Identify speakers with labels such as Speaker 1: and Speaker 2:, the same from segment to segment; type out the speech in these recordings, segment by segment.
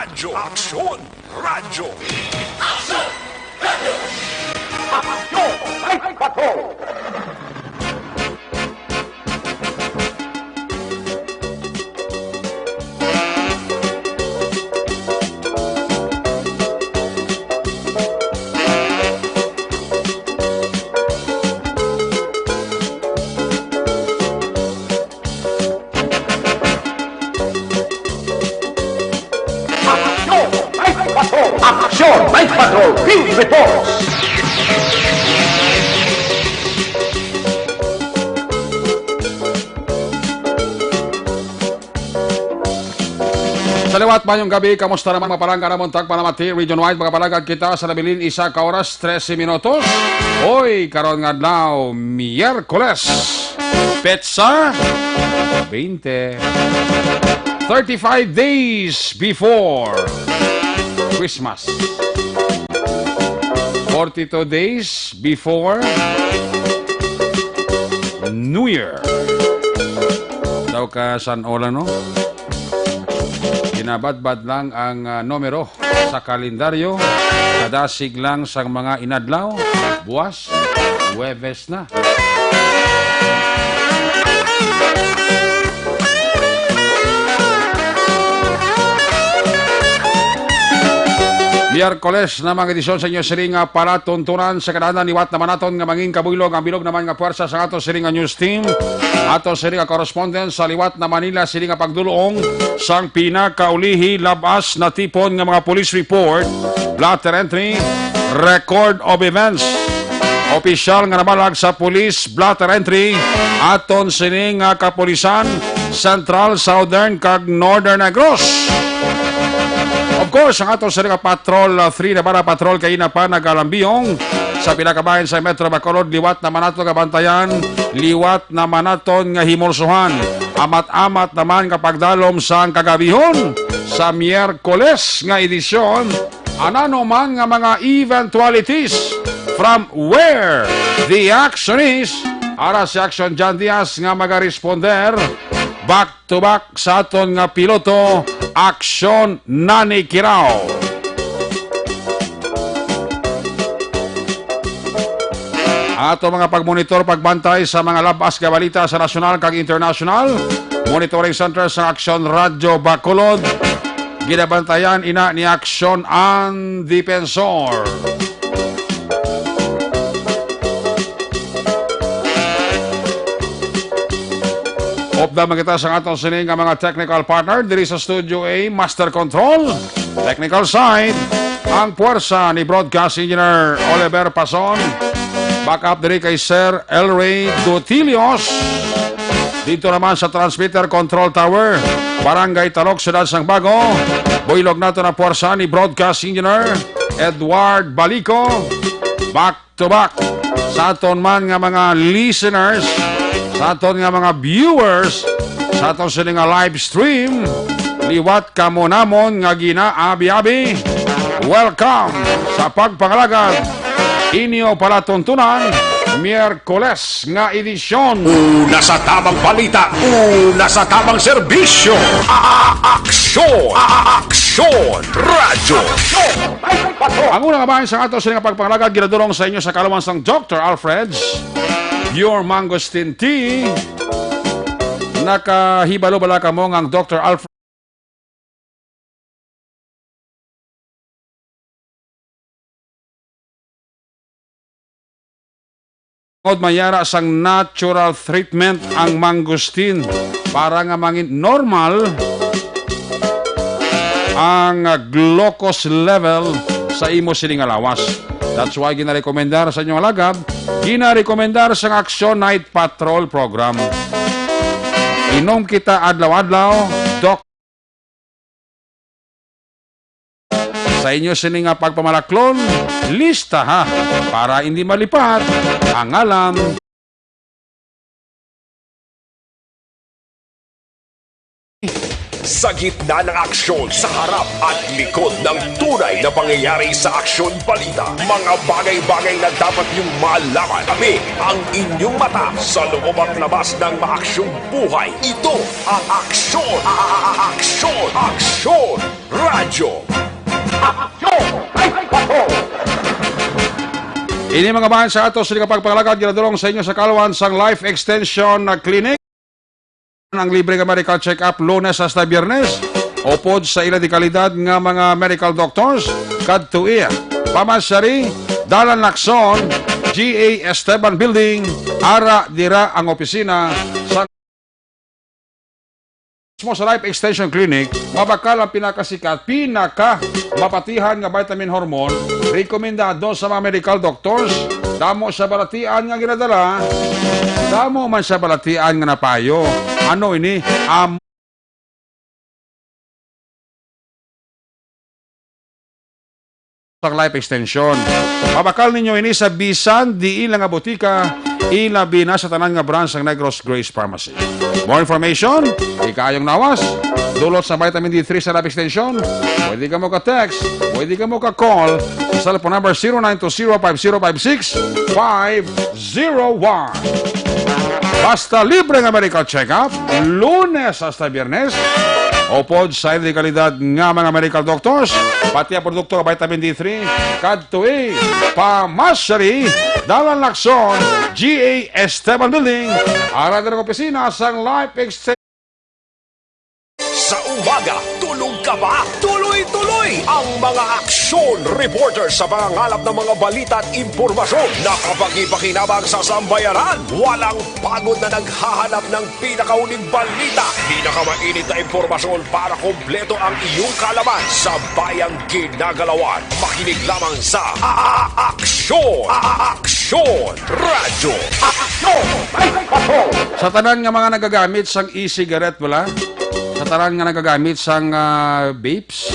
Speaker 1: Radyo Aksyon! Radyo!
Speaker 2: Aksyon! Night Patrol! Field Reports!
Speaker 3: Sa liwat mayong gabi, kamusta naman mapalangga na montag panamati, region-wide, magapalagad kita sa labilin isa ka oras, 13 minutos. Hoy, karon nga adlaw, Miyerkules, Petsa, 20. 35 days before Christmas. 42 days before New Year. Daw ka San Ola, no? Ginabadbad lang ang numero sa kalendaryo. Kadasig lang sa mga inadlaw. Buwas, Huwebes na. Miyerkules na mga edisyon sa inyo siringa para tuntunan sa kadanan liwat naman naton nga manging kabuylog ang bilog naman nga puwersa sa ato siringa news team. Ato siringa correspondent sa liwat na Manila siringa pagdulong sang pinakaulihi labas na tipon nga mga police report, blatter entry, record of events. Opisyal nga nabalag sa police blatter entry aton sining nga kapulisan Central, Southern kag Northern Negros. Of course, ang ato sa Patrol 3 na para patrol kay na pa nagalambiyong sa pinakabayan sa Metro Bacolod, liwat na manato kabantayan, liwat na manaton nga himulsuhan. Amat-amat naman kapag dalom sa kagabihon sa Miyerkules nga edisyon, anano man nga mga eventualities from where the action is, ara si Action John Diaz nga magaresponder back to back sa aton nga piloto Aksyon Nani Kirao. Ato mga pagmonitor, pagbantay sa mga labas nga balita sa nasyonal kag international. Monitoring Center sa Aksyon Radyo Bacolod. Ginabantayan ina ni Aksyon ang Dipensor. Opda magkita sa atong sining nga mga technical partner diri sa Studio A, Master Control, technical side, ang puwersa ni Broadcast Engineer Oliver Pason. Backup diri kay Sir Elray Dutilios. Dito naman sa Transmitter Control Tower, Barangay Talok, Siyudad Sang Bago. Buylog nato na puwersa ni Broadcast Engineer Edward Balico. Back to back sa aton man nga mga listeners, sa aton nga mga viewers, sa aton sila nga live stream, liwat kamo namon nga ginaabi-abi. Welcome sa pagpangalagad inyo palatuntunan Miyerkules nga edisyon.
Speaker 1: Una sa tamang balita, una sa tamang serbisyo. Aksyon! Aksyon! Radyo!
Speaker 3: Ang unang kabahin sa ato sila nga pagpangalagad ginadulong sa inyo sa kaluman sang Dr. Alfred's Your Mangosteen Tea. Nakahibalo bala ka mo ang Dr. Alfred mayara sang natural treatment ang mangosteen para nga mangin normal ang glucose level sa imo sining lawas. That's why ginarekomendar sa inyong alagad, ginarekomendar sa Aksyon Night Patrol program. Inom kita adlaw-adlaw, Doc. Sa inyo sining pagpamalaklon, lista ha, para hindi malipat ang alam.
Speaker 1: Sa gitna ng aksyon, sa harap at likod ng tunay na pangyayari sa aksyon balita. Mga bagay-bagay na dapat niyong malaman. Kami ang inyong mata sa loob at labas ng maaksyong buhay. Ito ang Aksyon! Aksyon! Aksyon! Radyo!
Speaker 2: Aksyon! Light Patrol!
Speaker 3: Ini mga bahan sa ato sa pagpangalagad ginadulong sa inyo sa Kalawan sang Life Extension Clinic. Ang libre nga medical check-up Lunes hasta Biyernes. Upod sa ila di kalidad nga mga medical doctors kadtuig. Pamasyari, Dalan Lacson, GA Esteban Building, ara dira ang opisina sa sa Life Extension Clinic. Mabakal ang pinakasikat, mapatihan nga vitamin hormone, rekomendado sa mga medical doctors. Damo sa balatian nga ginadala, damo man sa balatian nga napayo. Ano ini? Sa Life Extension. Mabakal ninyo ini sa bisan di ilang nga botika, ilabi na sa tanan nga branch ng Negros Grace Pharmacy. More information, ikayong nawas, dulot sa vitamin D3 sa Life Extension. Pwede ka mo ka-text, pwede ka mo ka-call sa cellphone number 0920-5056-501. Basta libre nga medical check-up, Lunes hasta Biyernes. Upod sa di kalidad nga mga medical doctors, pati ang produkto ng vitamin D3, kadtuig, pamasyari, Dalan Lacson, GA Esteban Building, ara ng opisina sa Life Extension.
Speaker 1: Sa umaga, tulog ka ba? Tuloy-tuloy ang mga aksyon reporter sa pangangalap ng mga balita at impormasyon na kapag-ipakinabang sa sambayaran. Walang pagod na naghahanap ng pinakauling balita. Pinakamainit na impormasyon para kompleto ang iyong kalaman sa bayang ginagalawan. Makinig lamang sa Aksyon! Aksyon! Radyo!
Speaker 2: Aksyon! Light Patrol!
Speaker 3: Sa tanan nga mga nagagamit sang e-cigarette, wala? Sa tanan nga nagagamit sang vapes,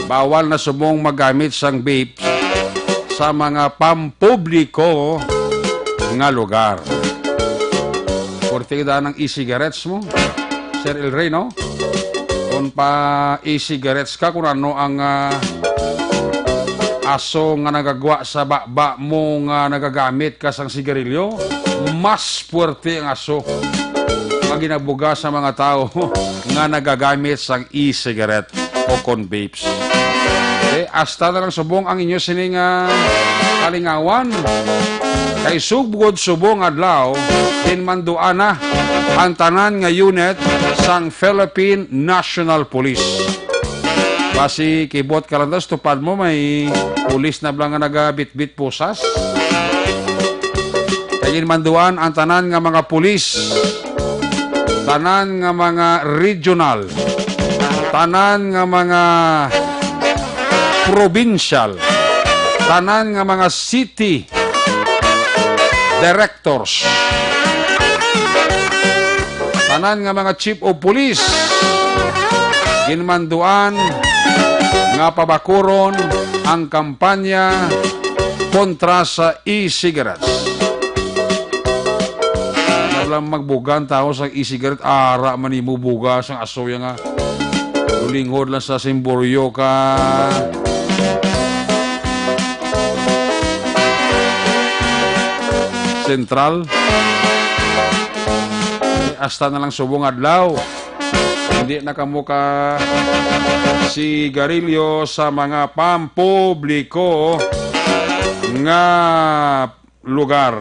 Speaker 3: bawal na subong magamit sang vapes sa mga pampubliko nga lugar. Kurtigda ng e-cigarettes mo, Sir El Rey, no? Kung pa e-cigarettes ka, kung ano ang aso nga nagagwa sa baba mo nga nagagamit ka sang sigarilyo, mas puwerte ang aso nga ginabuga sa mga tao nga nagagamit sang e-cigarette o con vapes. Hasta na lang subong ang inyo sining kalingawan. Kay sugbod subong adlaw, tinmanduan na ang tanan nga unit sang Philippine National Police. Basi kibot kalandas, tupad mo may pulis na blang nga nagabit-bit pusas. Kay tinmanduan ang tanan nga mga pulis, tanan nga mga regional, tanan nga mga provincial, tanan nga mga city directors, tanan nga mga chief of police, ginmanduan nga pabakuron ang kampanya kontra sa e-cigarettes. Lang magbugan tao sa e-cigarette, ara man imubuga sang asoya nga lingkod lang sa simboryo ka sentral. Hasta na lang subong adlaw, hindi na kamo ka sigarilyo sa mga pampubliko nga lugar.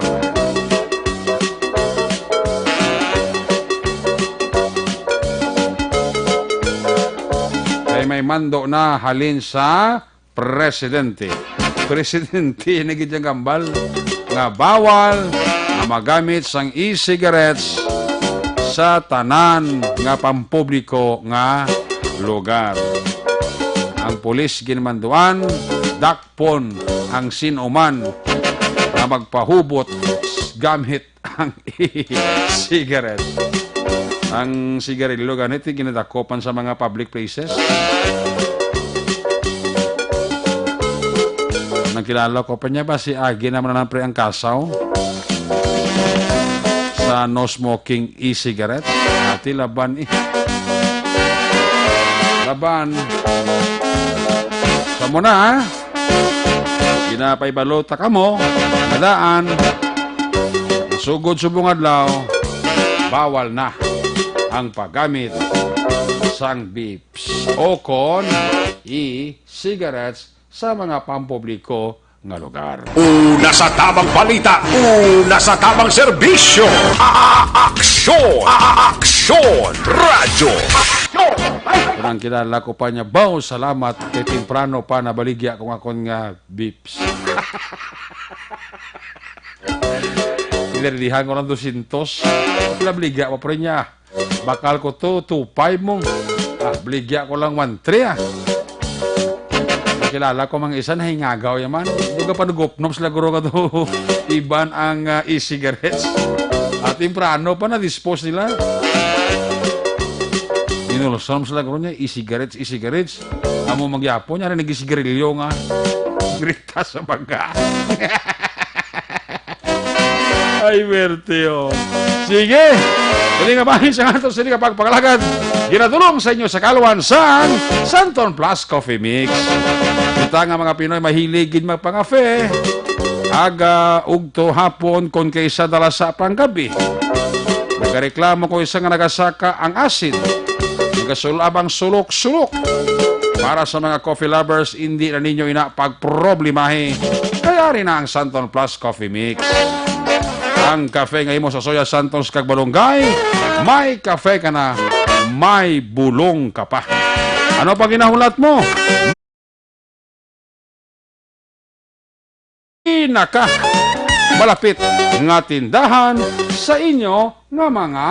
Speaker 3: May mando na halin sa presidente. Presidente na gidyang gambal nga bawal na magamit sang e-cigarettes sa tanan nga pampubliko nga lugar. Ang pulis ginmanduan, dakpon ang sinuman na magpahubot gamit ang e-cigarettes. Ang sigarilyo ganito ginadakopan sa mga public places. Nakilala ko pa niya ba si Agi naman na pre ang kasaw sa no smoking e-cigarette? Ati laban laban. Sa mo na, ha? Ginapaybalota ka mo, nadaan, sugod subong adlaw, bawal na ang paggamit sang vapes o kon e-cigarettes sa mga pampubliko nga lugar.
Speaker 1: Una sa tamang balita, una sa tamang serbisyo. Aksyon! Aksyon! Radyo!
Speaker 3: Unang kilala ko pa niya, Bao, salamat kay temprano pa nabaligya kung akon nga vapes. Pinarilihan ko ng 200. Pinabaligya pa rin niya. Bakal ko to, 2.5 mo. Baligya ko lang 1.3 Kilala ko mga isa na hingagaw yaman. Duga pa nagupnom sila guro ka to. Iban ang e-cigarettes. At temprano pa na-dispose nila. Inulosam sila guro niya, e-cigarettes, e-cigarettes. Amo magyapon niya, nag-isigarilyo nga. Grita sa baga. Ay, verte oh. Sige! Dali nga bahin sa ato, sige pagpakalagad. Ginatulong sa inyo sa kaluan sa Santon Plus Coffee Mix. Kita nga mga Pinoy mahiligid magpangafe. Aga, ugto, hapon, kung kaysa dala sa panggabi. Nagkareklamo ko isa nga nagasaka ang asin. Nagasulabang sulok-sulok. Para sa mga coffee lovers, hindi na ninyo inapagproblemahe. Kaya rin na ang Santon Plus Coffee Mix. Ang kafe ngayon mo sa Soya Santos kag Balonggay, may kafe ka na, may bulong ka pa. Ano pa ginahulat mo? Pinaka malapit nga tindahan sa inyo nga mga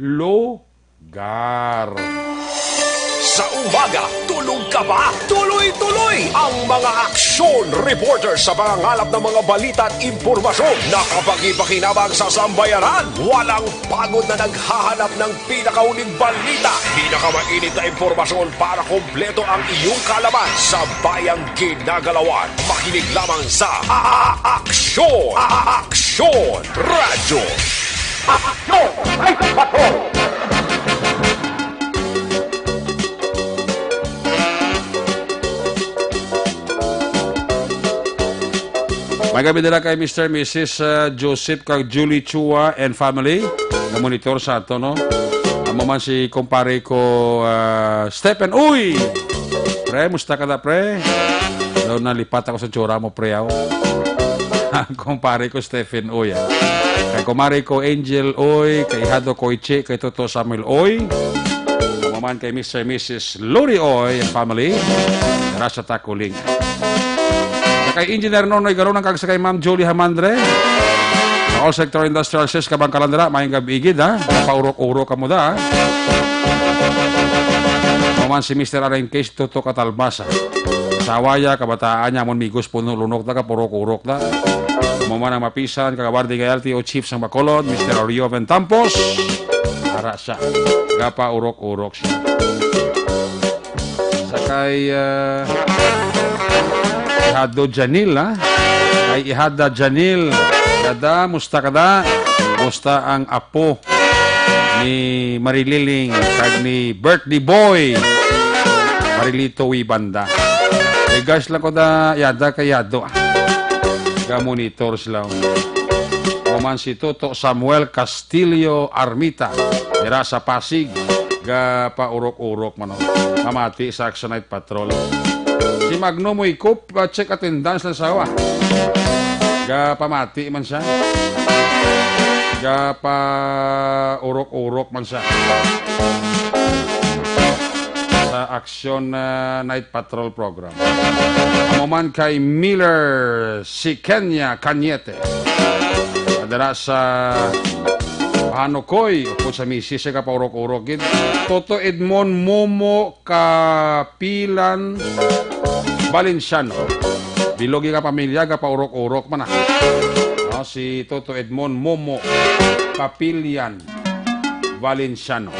Speaker 3: lugar.
Speaker 1: Sa umaga, tulog ka ba? Tuloy-tuloy ang mga aksyon reporter sa pangangalap ng mga balita at impormasyon na kapag-ipakinabang sa sambayanan. Walang pagod na naghahanap ng pinakauling balita. Pinakamainit na impormasyon para kompleto ang iyong kalaman sa bayang ginagalawan. Makinig lamang sa Aksyon! Aksyon! Radyo!
Speaker 2: Aksyon! Ay, patrol!
Speaker 3: May gabi nila kay Mr. Mrs. Joseph kag Julie Chua and family na monitor sa ato, no? Amo man si kumpare ko Stephen. Uy! Pre, musta ka na, pre? Daw nalipat ako sa tsura mo, pre, ako. Kumpare ko Stephen, uy. Kay kumare ko Angel, uy. Kay Hado Koiche, kay Toto Samuel, uy. Amo man kay Mr. Mrs. Lori, uy, and family. Tara sa Takuling. Kay Engineer Nonoy Garon ang kagsakay Ma'am Jolie Hamandre. Sa All Sector Industrial Sales Kabang Kalandra, mayang gabigid, ha? Paurok-urok ka mo da, ha? Maman si Mr. Arain Case, Toto Katalbasa. Sa Awaya, kabataan niya, mon migos puno lunok da, kapurok-urok da. Maman ang mapisan, kagawardi kay LTO Chief sang Bacolod, Mr. Orio Ventampos. Ara siya. Gapa urok-urok siya. Sakay, Ihado Janil, ha? Ay Ihada Janil. Kada, musta kada? Musta ang apo ni Marililing kag ni Birthday Boy Marilito Wibanda. Eh guys lang ko da yada kay Yado. Ga monitor sila. Oman si Toto Samuel Castillo Armita. Dira sa Pasig. Ga paurok-urok man. Mamati sa Action Night Patrol. Si Magno Moykop, check attendance lang sawa. Ga pamati man siya. Ga pa urok-urok man siya. Sa Action Night Patrol program. Amo man kay Miller si Kenya Cañete. Adara sa Hanokoy, upo sa misis siya ka pa urok-urok. Toto Edmond Momo Kapilan Valenciano. Bilogi ka pamilya, ka paurok-urok man, si Toto Edmond Momo Kapilian Valenciano.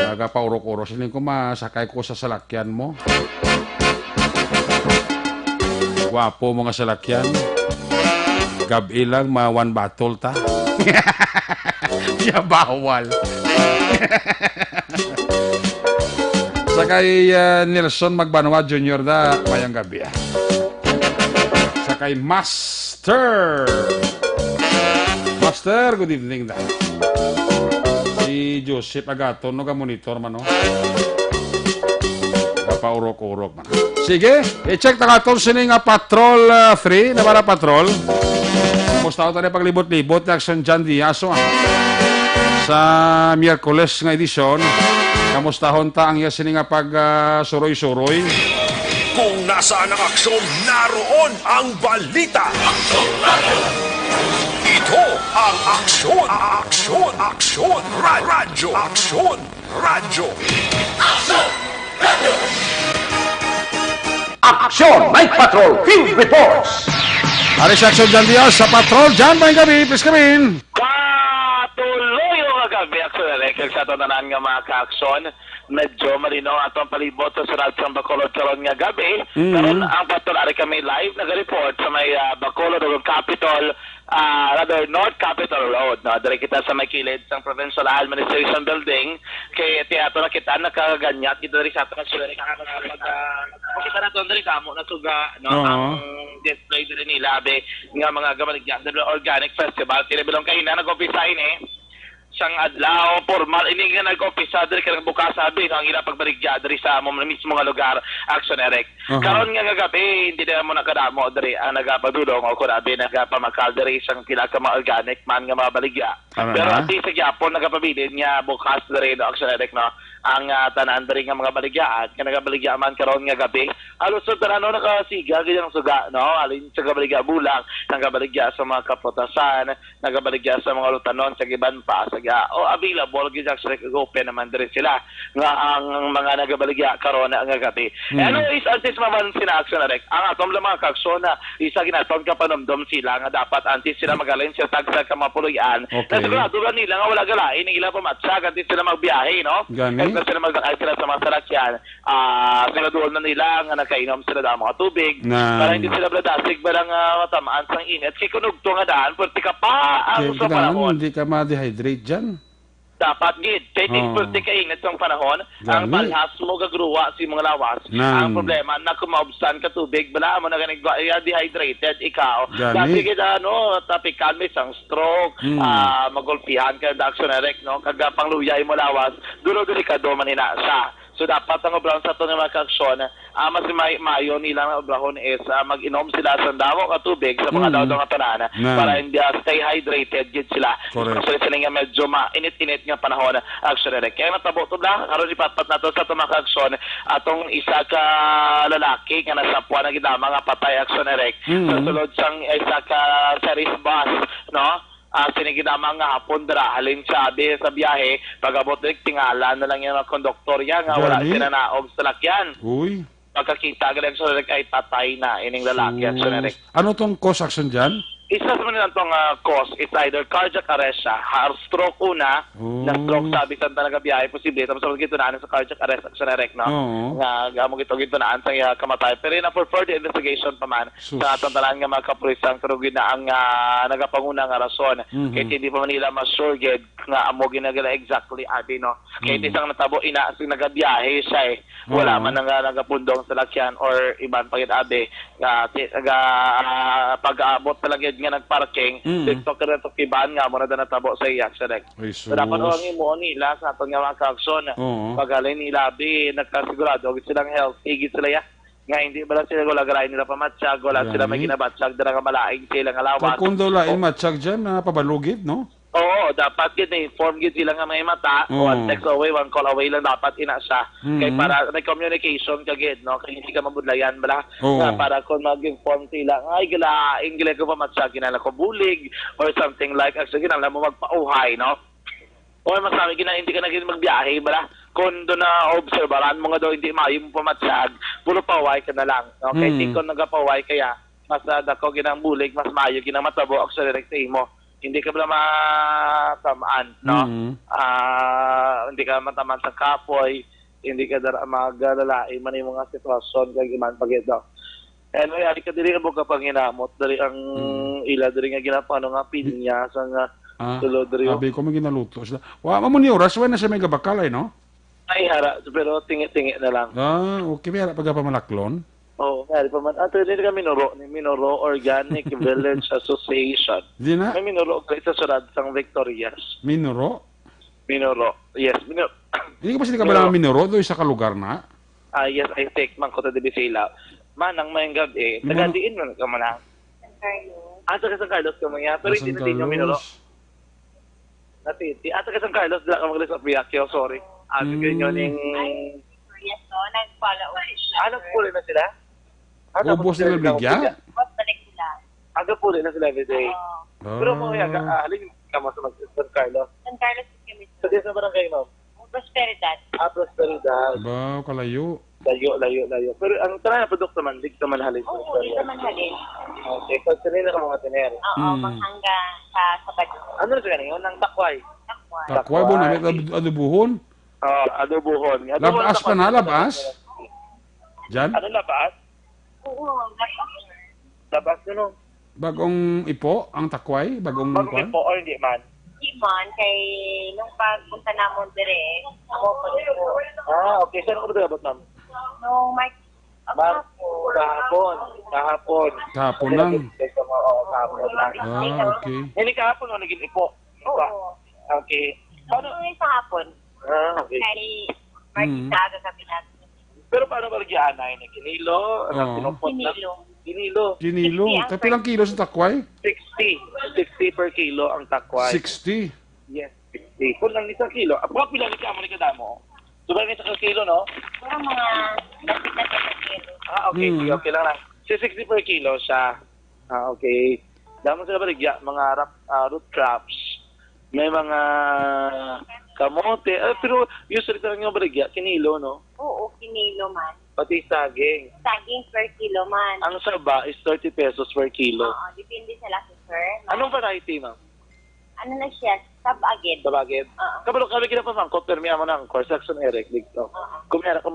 Speaker 3: Nagapaurok-urok. Siling ko masakay ko sa salakyan mo. Gwapo mga salakyan. Gabi lang, one battle ta. Siya bawal. Sa Sa kay Nelson Magbanwa Jr. da, mayang gabi. Sa kay Master. Master, good evening da. Si Joseph Agaton, no ka monitor man, no? Paurok-urok man. Sige, i-check na katon sini nga Patrol 3, na para Patrol. Kumusta ko tayo paglibot-libot, Action John Diaz, sa Miyerkules nga edisyon. Kamusta ta ang iya sini nga pag-suroy-suroy?
Speaker 1: Kung nasaan ang aksyon, naroon ang balita. Ito ang aksyon, aksyon, aksyon, radyo, aksyon, radyo.
Speaker 2: Aksyon! Night Patrol Field Reports!
Speaker 3: Aris Action John Diaz sa Patrol. John, may gabi, please come in.
Speaker 4: Patuloy yung kagabi aksyon na record sa tanan nga mga ka-aksyon. Medyo malinaw atong palibot sa Surat ng Bacolod karon nga gabi. Karon ang patrol ari kami live nag-report sa may Bacolod Capital, rather North Capitol Road. No? Dari kita sa may kilid sa Provincial Administration Building. Kay teatro na kita nakaganyat ito dari sa ato sila kita na to dari kamo nasuga no ang display din nila be nga mga gamaligyan organic festival tinibilong kay na nag-umpisa ini sang adlaw formal ini nga nag-umpisa diri kanang bukas sabi no ang ila pagbaligya diri sa amo mismo nga lugar Action Erect. Karon nga gabi hindi na mo nakadamo diri ang nagapadulong o kurabi nagapamakal diri sang pila ka mga organic man nga mabaligya. Pero at sa gyapon nagapabilin nga bukas diri no Action Erect no ang tanan diri nga mga baligyaan nga nagabaligya man karon nga gabi halos sa tanano nakasiga gyud ang suga no alin sa gabaligya bulang nagabaligya sa mga kaputasan nagabaligya sa mga lutanon sa giban pa sa available gyud sa open naman diri sila nga ang mga nagabaligya karon nga gabi. Ano is antes naman sina Action Erect ang atom lang mga kaksyon na isa ginaton ka panomdom sila nga dapat antes sila magalin sa tagsa ka mapuloyan na sigurado nila nga wala galain ila pamatsag antes sila magbiyahe no na sila mag-ay sila sa mga salakyan, siguraduhan na nila nga nakainom sila ng mga tubig para hindi sila bladasig barang matamaan sang init. Kaya kunugto nga daan, pwerte ka pa ang sa panahon.
Speaker 3: Hindi ka ma-dehydrate dyan.
Speaker 4: Dapat gid kay pwerte ka init sa panahon, ang balhas mo gagruwa si mga lawas. Ang problema na kumaubsan ka tubig, bala mo na ganig dehydrated ikaw. Dati gid tapikan may sang stroke, magulpihan ka Action Erect no, kaga pangluyay mo lawas, duro-duro ka do manina sa. So dapat ang obrahon sa ito ng mga kaksyon, mas mayo nilang obrahon is mag-inom sila sa damo ka tubig sa mga daw nga panana para hindi stay hydrated gid sila. Kasi sila nga medyo mainit-init nga panahon Action Erect. Kaya natabo to lang, karon ipatpat nato sa ito mga kaksyon atong isa ka lalaki nga nasapwa na gidama nga patay Action Erect. Sa sulod sang isa ka series bus, no? Sinigidama nga hapon dara halin sabi sa biyahe pag-abot tingala na lang yung konduktor yan nga wala sila naog sa lakyan.
Speaker 3: Uy.
Speaker 4: Pagkakita galing Action Erect ay patay na ining lalaki Action Erect.
Speaker 3: Ano tong cause action dyan?
Speaker 4: Isa sa mga itong cause is either cardiac arrest siya, heart stroke una, na stroke sabi sa talaga biyahe, posible. Tapos sabi gito naan sa cardiac arrest Action Erect, no? Nga gamong gito naan sa kamatay. Pero na for further investigation pa man, sa atong talaan nga mga kapulisan, karugin na ang nagapanguna nga rason. Kaya hindi pa man nila ma-sure nga amo ginagala exactly abi, no? Kaya isang natabo ina sa nagabiyahe siya wala man nga nagapundong sa lakyan or iban pagit abi. Pag-abot talaga nga nagparking, TikTok ka rin ito kibaan nga mo na natabo sa Action Erect. So dapat ang imo nila sa atong nga mga kaksyon, pag-alay nila abi, nagkasigurado, silang health, higit sila nga hindi ba sila gulagarain nila pamatsag, wala sila may ginabatsag, dara nga malaing sila nga lawas.
Speaker 3: Kung dolain matsag dyan, pabalugid, no?
Speaker 4: Oo, dapat gid na-inform gid sila nga may mata, one text away, one call away lang dapat ina siya. Kay para may communication ka gid, no? Kay hindi ka mabudlayan bala. Para kung mag-inform sila, ay galaing gila ko pamatsag, ginala ko bulig or something like actually ginala mo magpauhay, no? O masabi gina hindi ka na gid magbiyahe bala. Kung doon na obserbaran mo nga daw hindi maayo mo pamatsag, puro paway ka na lang. Okay, di ko nagapaway kaya mas dako ginang bulig, mas maayo ginang matabo Action Erect mo. Hindi ka ba matamaan, no? Hindi ka matamaan sa kapoy, hindi ka magalalain man yung mga sitwasyon kag iman pagid daw. Anyway, ari ka diri mo ka panginamot diri ang ila diri nga ginapano nga pinya sa nga sulod diri.
Speaker 3: Abi ko may ginaluto sila. Wa mo ni oras wa na sa may gabakalay, no?
Speaker 4: Ay, hara. Pero tingi-tingi na lang.
Speaker 3: Okay. May harap pagkapamalaklon.
Speaker 4: Oo, meron pa man. Ato, hindi ka Minoro Organic Village Association.
Speaker 3: Di na.
Speaker 4: May Minoro sa Surad, Sang Victorias.
Speaker 3: Minuro.
Speaker 4: Minoro. Yes, Minoro.
Speaker 3: Hindi ka ba sila kabalang Minuro? Doon sa kalugar na?
Speaker 4: Yes, I take man ko ta Bisila. Manang may gabi. Tagadiin man ka manang.
Speaker 5: San Carlos.
Speaker 4: Taga San Carlos ka mga. Pero hindi na din yung Minoro. Natiti. Taga San Carlos, dila ka magalis sa Piakyo. Sorry. Ganyan yun yung...
Speaker 5: Yes, no? Nag-follow ulit sila.
Speaker 4: Anong puli na sila?
Speaker 3: Ubos nila bigya?
Speaker 5: Balik sila.
Speaker 4: Aga puli na sila every day.
Speaker 5: Oo.
Speaker 4: Pero mo kaya, halin ka mo sa San Carlos.
Speaker 5: San Carlos is kami.
Speaker 4: Sa di sa barangay, no?
Speaker 5: Prosperidad.
Speaker 4: Prosperidad.
Speaker 3: Ba, kalayo.
Speaker 4: Layo. Pero ang tanay na produkto man, di ka man halin.
Speaker 5: Oo, di naman halin.
Speaker 4: Okay, so sinina ka mga tiner.
Speaker 5: Oo, manghanga sa Sabado.
Speaker 4: Ano na siya ngayon? Nang takway.
Speaker 5: Takwan.
Speaker 3: Takway mo na. Adubuhon.
Speaker 4: Adobuhon.
Speaker 3: Labas pa na, labas. Diyan?
Speaker 4: Ano labas?
Speaker 5: Oo,
Speaker 4: Labas yun, no?
Speaker 3: Bagong ipo, ang takway? Bagong
Speaker 4: Bagong
Speaker 3: kwan?
Speaker 4: ipo or hindi man?
Speaker 5: Iman, kay nung pagpunta namon dire, ako po dito.
Speaker 4: Okay. Saan ko ba ma'am?
Speaker 5: Nung March,
Speaker 4: Kahapon.
Speaker 3: Kahapon lang.
Speaker 4: Kahapon lang.
Speaker 3: Okay.
Speaker 4: Hindi kahapon o naging ipo.
Speaker 5: Oo.
Speaker 4: Okay. Paano?
Speaker 5: Nung sa hapon,
Speaker 4: Okay.
Speaker 5: kay March sa aga kami natin.
Speaker 4: Pero paano ba nagyaan na yun? Kinilo?
Speaker 3: Oo.
Speaker 4: Pinupot na?
Speaker 5: Kinilo.
Speaker 4: Kinilo.
Speaker 3: Kinilo. Tapi lang kilo sa takway?
Speaker 4: 60. 60 per kilo ang takway.
Speaker 3: 60.
Speaker 4: Yes, 60. Kung lang isang kilo. Apok bilang ka mo ni kadamo. So ba isang kilo, no?
Speaker 5: Pero mga lapit na sa kilo.
Speaker 4: Okay. Okay lang lang. Si 60 per kilo siya. Okay. Damo sila baligya, mga root crops. May mga kamote. Pero usually talaga yung baligya, kinilo, no?
Speaker 5: Oo, kinilo man.
Speaker 4: Pati saging.
Speaker 5: Saging per kilo man.
Speaker 4: Ang saba is 30 pesos per kilo.
Speaker 5: Oo, depende sa laki, sir.
Speaker 4: Anong variety, ma'am?
Speaker 5: Ano na siya? Sab-agid.
Speaker 4: Sabagid.
Speaker 5: Oo.
Speaker 4: Kabalo kami kinapamangkot, pero miya mo ng course, Section Eric, dito. Kung mayara ko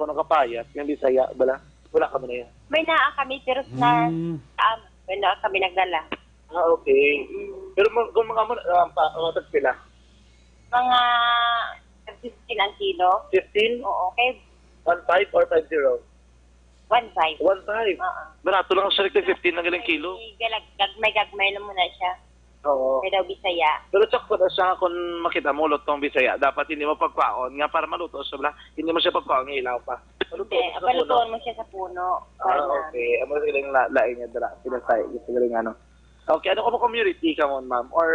Speaker 4: ng kapayat, yung Bisaya, wala kami na yan.
Speaker 5: May naa kami, pero na, may naa kami nagdala.
Speaker 4: Okay. Pero kung mga pila?
Speaker 5: Mga 15 ang kilo.
Speaker 4: 15?
Speaker 5: Oo, okay.
Speaker 4: 1.5 or 5.0?
Speaker 5: 1.5.
Speaker 4: 1.5.
Speaker 5: Oo.
Speaker 4: Barato lang siya 15 ng galing kilo.
Speaker 5: Gagmay na muna siya.
Speaker 4: Oo.
Speaker 5: May daw Bisaya.
Speaker 4: Pero tsaka na siya kung makita mo lutong Bisaya, dapat hindi mo pagpaon nga para maluto siya bala. Hindi mo siya pagpaon ng ilaw pa.
Speaker 5: Palutuan mo siya sa puno.
Speaker 4: Okay. Amo sila yung laing niya dala. Sila tayo. Gusto galing ano. Okay. Ano ko mo community ka mo, ma'am? Or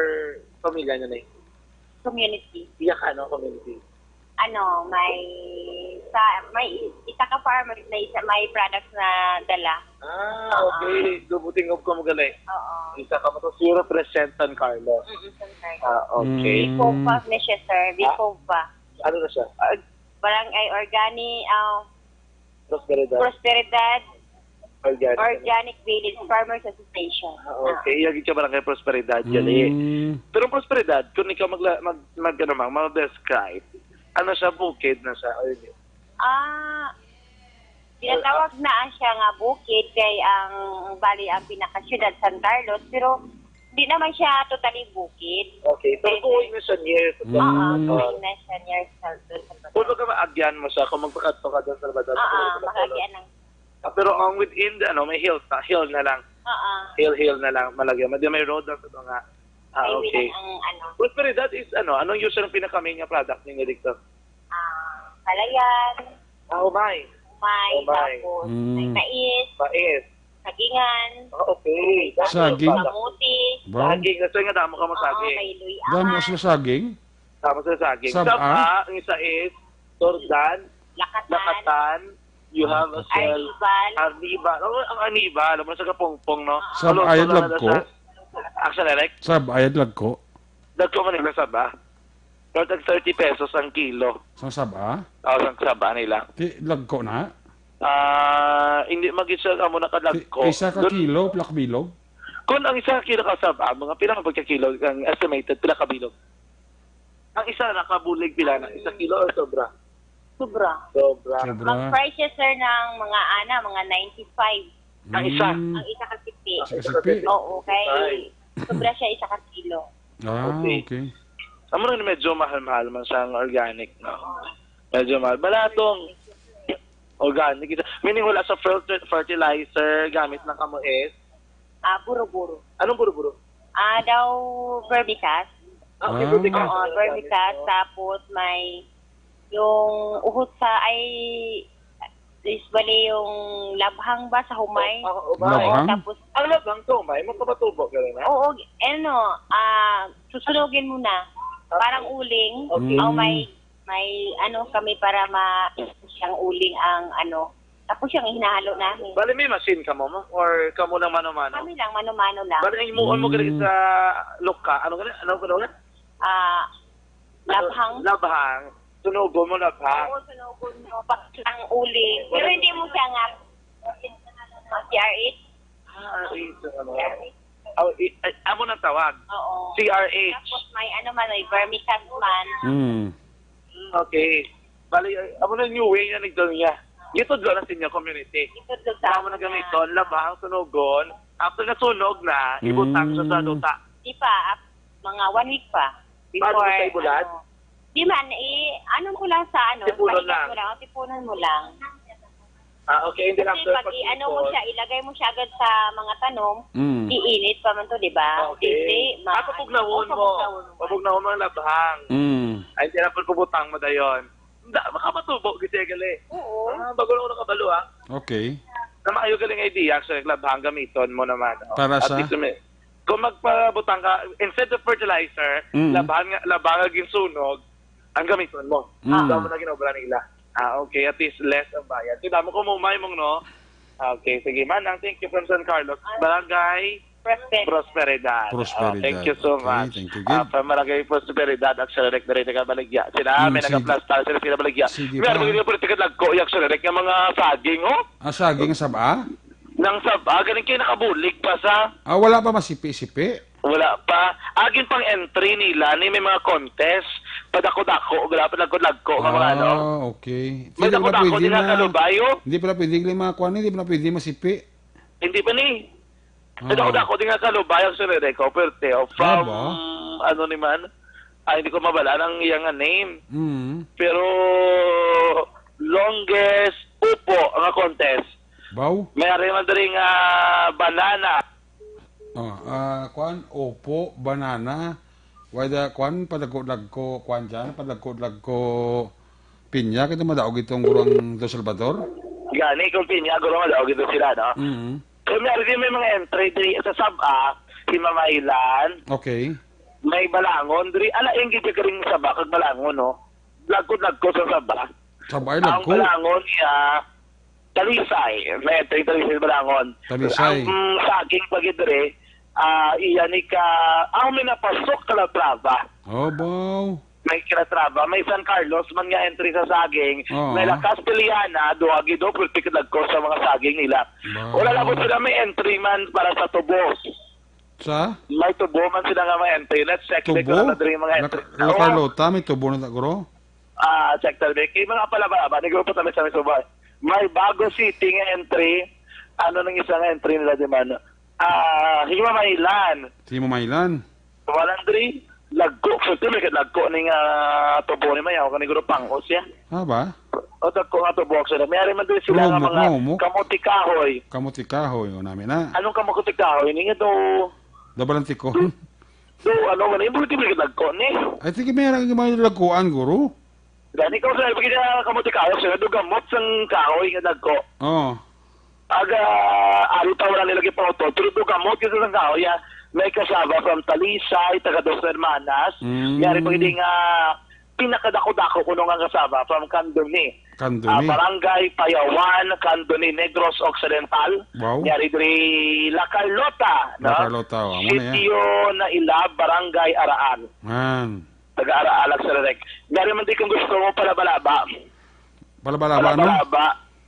Speaker 4: pamilya niyo na eh?
Speaker 5: Community.
Speaker 4: Iya ka, no? Community.
Speaker 5: Ano, may isa ka farmer na isa, may products na dala.
Speaker 4: Okay. Dubuting ko magaling.
Speaker 5: Oo.
Speaker 4: Isa ka mo to 0% San Carlos.
Speaker 5: San Carlos.
Speaker 4: Okay.
Speaker 5: Bicova na siya, sir. Bicova.
Speaker 4: Ano na siya?
Speaker 5: Barangay Organic,
Speaker 4: Prosperidad.
Speaker 5: Prosperidad. Organic Village Farmers Association.
Speaker 4: Okay. Yagi ka barangay Prosperidad. Yan Pero ang Prosperidad, kung ikaw mag-describe, ano siya, bukid na siya?
Speaker 5: Tinatawag na siya nga bukid kay ang bali ang pinaka-syudad San Carlos, pero di naman siya totally bukid.
Speaker 4: Okay. Pero kuhin na siya near sa
Speaker 5: Kuhin na siya near sa Salvador.
Speaker 4: Kung ka maagyan mo siya, kung magpakadto ka doon sa Salvador.
Speaker 5: Makagyan ng...
Speaker 4: Pero within the, may hill na lang. Hill na lang, malagyan. May road na sa mga... Okay.
Speaker 5: Ang
Speaker 4: Prosperidad is anong usual ng pinaka-main nga product ninyo dito?
Speaker 5: Kalayan,
Speaker 4: Umay.
Speaker 5: tapos may mais, sagingan,
Speaker 4: Okay.
Speaker 3: Saging.
Speaker 5: kamuti,
Speaker 3: Ba?
Speaker 4: Saging. Kasi nga damo ka mo saging.
Speaker 5: may
Speaker 3: Dami
Speaker 5: luyaman,
Speaker 3: sa saging?
Speaker 4: Tama sa saging.
Speaker 3: Saba?
Speaker 4: Ang isa is Tordan, Lakatan, you have as well
Speaker 5: Arnibal,
Speaker 4: Arnibal. Ang Arnibal, alam mo sa kapongpong, no?
Speaker 3: Sab-ayad lang ko.
Speaker 4: Action Eric?
Speaker 3: Sab-ayad lang ko.
Speaker 4: Dagko man nila saba. Pero tag 30 pesos ang kilo.
Speaker 3: Sa saba?
Speaker 4: Ang saba nila.
Speaker 3: Ti lagko na?
Speaker 4: Hindi mag-isa ka muna kadagko.
Speaker 3: Isa ka kilo, plak bilog?
Speaker 4: Kung ang isa ka kilo ka saba, mga pila ka pagkakilo, ang estimated, pila ka bilog. Ang isa nakabulig pila na, 1 kilo o sobra?
Speaker 5: sobra. Ang price siya, sir, ng mga mga 95.
Speaker 4: Ang isa?
Speaker 5: Ang isa ka sipi.
Speaker 3: Sipi?
Speaker 5: Oo, okay. Sobra siya, isa ka kilo.
Speaker 3: Okay.
Speaker 4: Amo na medyo mahal-mahal man siya ang organic, no? Medyo mahal. Balatong. Organic. Meaning wala sa fertilizer, gamit ng kamoes.
Speaker 5: Buro-buro.
Speaker 4: Anong buro-buro?
Speaker 5: Daw vermicast.
Speaker 4: Okay,
Speaker 3: Ah.
Speaker 4: buti ka.
Speaker 5: Oo, vermicast. Tapos may yung uhot sa usually yung labhang ba sa humay.
Speaker 3: Labhang?
Speaker 5: Tapos,
Speaker 4: Ang labang to, may magpapatubo ka rin, ha?
Speaker 5: oo, susunugin muna. Parang uling.
Speaker 4: Okay.
Speaker 5: O may kami para siyang uling ang tapos siyang hinahalo namin.
Speaker 4: Bali, may machine ka mo? Or kamo lang mano-mano?
Speaker 5: Kami lang, mano-mano lang.
Speaker 4: Bali, ang imuon mo ganit sa loka. Ano ganit? Ano ganit?
Speaker 5: Labhang.
Speaker 4: Labhang. Sunugo mo labhang.
Speaker 5: Oo, sunugon mo. Ang uling. Pero hindi mo siya nga CR8.
Speaker 4: Amo na tawag.
Speaker 5: Oo.
Speaker 4: CRH.
Speaker 5: Tapos may may vermicast man.
Speaker 4: Okay. Bali, amo na new way na nagdol niya. Ito doon ang senior community.
Speaker 5: Ito doon sa
Speaker 4: Amo na gamiton, labhang, sunugon. After nasunog na, ibutang siya sa duta.
Speaker 5: Di pa, mga 1 week pa.
Speaker 4: Bago sa ibulat?
Speaker 5: Di man, ko lang sa
Speaker 4: Tipunan
Speaker 5: pahigas
Speaker 4: lang.
Speaker 5: mo lang, tipunan mo lang.
Speaker 4: Okay. And then
Speaker 5: Kasi
Speaker 4: after
Speaker 5: pag mo siya, ilagay mo siya agad sa mga tanom,
Speaker 3: Mm.
Speaker 5: iinit pa man to, di ba?
Speaker 4: Okay. Papugnahon mo. Papugnahon mo ang labhang. Ay, hindi na pagkubutang mo dayon. Makapatubo, gisi gali.
Speaker 5: Oo.
Speaker 4: Bago na ako nakabalo, ha?
Speaker 3: Okay.
Speaker 4: Na maayo galing idea, actually, labhang gamiton mo naman.
Speaker 3: Para
Speaker 4: At
Speaker 3: sa?
Speaker 4: least, kung magpabutang ka, instead of fertilizer, labhang aging sunog, ang gamiton mo. Damo na ginobra nila. Okay, at least less ang bayad. Kaya mo kumumay mong, no? Okay, sige, Manang, thank you from San Carlos. Barangay Prosperidad.
Speaker 3: Prosperidad.
Speaker 4: Thank you so
Speaker 3: Okay,
Speaker 4: much.
Speaker 3: thank you, Gib.
Speaker 4: From Barangay Prosperidad, Accelerate na rin ka baligya. Sila, may
Speaker 3: sige.
Speaker 4: nag-aplastar, sila baligya.
Speaker 3: Sige
Speaker 4: Meron
Speaker 3: pa.
Speaker 4: mga politika nagko, yung Accelerate, yung mga saging, oh?
Speaker 3: Saging sa ba?
Speaker 4: Nang saba, ganun kayo nakabulig pa sa...
Speaker 3: Wala pa masipi-sipi.
Speaker 4: Wala pa. Agin pang entry nila, ni may mga contest. Padako-dako, wala pa lagko-lagko, mga ano.
Speaker 3: Okay.
Speaker 4: May dako-dako din na kalubayo.
Speaker 3: Hindi pala pwede mga kuwan, hindi pala pwede masipi.
Speaker 4: Hindi pa ni. May dako-dako din nga kalubayo sa Redeco, Perte. From, ano ni man, hindi ko mabala ng iyang name. Pero, longest upo ang contest.
Speaker 3: Baw?
Speaker 4: May man rin banana.
Speaker 3: Kuwan, opo, banana. Wada kuwan, padagko-lagko, kuwan dyan, padagko-lagko pinya, kita madaog itong gurang do Salvador.
Speaker 4: Gani, kung pinya, gulo malaw, gito sila, no? So, may mga entry diri sa Saba, Himamaylan,
Speaker 3: Okay.
Speaker 4: may Balangon, diri, ingit ka rin sa Saba, kag Balangon, no? Lagko-lagko sa Saba.
Speaker 3: Sabay
Speaker 4: Ang
Speaker 3: lagko.
Speaker 4: Balangon niya, Talisay, may entry Talisay Balangon.
Speaker 3: Talisay.
Speaker 4: Ang saging pagidre, iyan ka, may napasok Calatrava.
Speaker 3: Baw.
Speaker 4: May Calatrava, may San Carlos, man nga entry sa saging,
Speaker 3: Oo.
Speaker 4: may La Castellana, duwagi do, pulpikad ko sa mga saging nila.
Speaker 3: Wow.
Speaker 4: Wala lang po sila may entry man para sa tubos.
Speaker 3: Sa?
Speaker 4: May tubo man sila nga may entry. Let's check
Speaker 3: Tubo?
Speaker 4: wala na diri mga entry.
Speaker 3: La Carlota, may tubo na taguro?
Speaker 4: Check talaga. Kaya mga palaba, nag-grupo kami sa subay. May Bago City nga entry. Ano nang isang entry nila di man? Himamaylan.
Speaker 3: Si Mamaylan.
Speaker 4: Walang diri. Lagko. So, may lagko ni nga tubo ni Mayaw. Kaniguro pangos ya.
Speaker 3: Ba?
Speaker 4: O dagko nga tubo. So, mayari man diri sila nga mga
Speaker 3: Rumok.
Speaker 4: kamuti kahoy.
Speaker 3: Kamuti kahoy, o namin na.
Speaker 4: Anong kamuti kahoy? Ni nga do...
Speaker 3: Dabalang tikon.
Speaker 4: Do, ano man, yung buliti may lagko ni.
Speaker 3: I think may lagkuan, guru.
Speaker 4: Gani ko sa ibigay na kamuti kahoy. So, do gamot sang kahoy nga dagko.
Speaker 3: Oh.
Speaker 4: Aga, ari pa wala nilagay pa ito. Pero do gamot kasi sang kahoy. May kasaba from Talisay, taga Dos Hermanas. Yari pa hindi nga pinakadako-dako kuno nga kasaba from Candoni.
Speaker 3: Candoni.
Speaker 4: Barangay Payawan, Candoni, Negros Occidental.
Speaker 3: Wow.
Speaker 4: Yari diri La Carlota.
Speaker 3: La Carlota, amo na yan.
Speaker 4: Sitio na Ilab, Barangay Araan.
Speaker 3: Man.
Speaker 4: Taga-Araalag sa Rerek. Yari man di kung gusto mo palabalaba.
Speaker 3: Palabalaba, no?
Speaker 4: Palabalaba,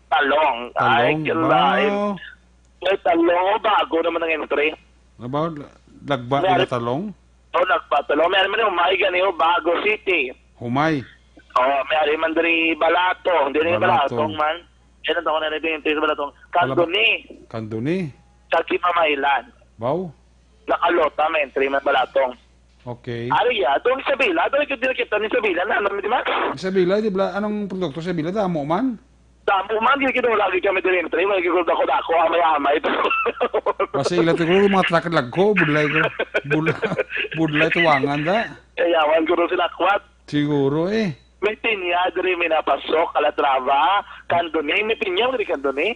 Speaker 4: talong. Ay,
Speaker 3: Talong.
Speaker 4: kilain.
Speaker 3: Wow.
Speaker 4: May talong, bago naman ang entry.
Speaker 3: Ba? Lagba nila talong?
Speaker 4: O, nagpatalong. Meron man yung Maiga niyo, Bago City.
Speaker 3: Humay.
Speaker 4: May man diri Balato. Hindi rin
Speaker 3: Balato.
Speaker 4: Balatong man. Yan ang taon na nito yung sa Balatong. Candoni.
Speaker 3: Candoni.
Speaker 4: Sa Kimamaylan.
Speaker 3: Baw.
Speaker 4: Nakalota, may entry man Balatong.
Speaker 3: Okay.
Speaker 4: Ariya, doon sa Bila, doon yung dinakita ni sa Bila na, di ba?
Speaker 3: Isabela, di ba? Anong produkto sa Isabela? Damo man?
Speaker 4: Damo man, hindi kita lagi kami din entry, magigulda ko na ako, amay-amay.
Speaker 3: Kasi ilan siguro mga truck lag ko, budlay ko. Budlay tuwangan da.
Speaker 4: Kayawan ko rin sila kwat.
Speaker 3: Siguro eh.
Speaker 4: May pinya, diri may napasok, kalatrava, kandone, may pinya, may kandone.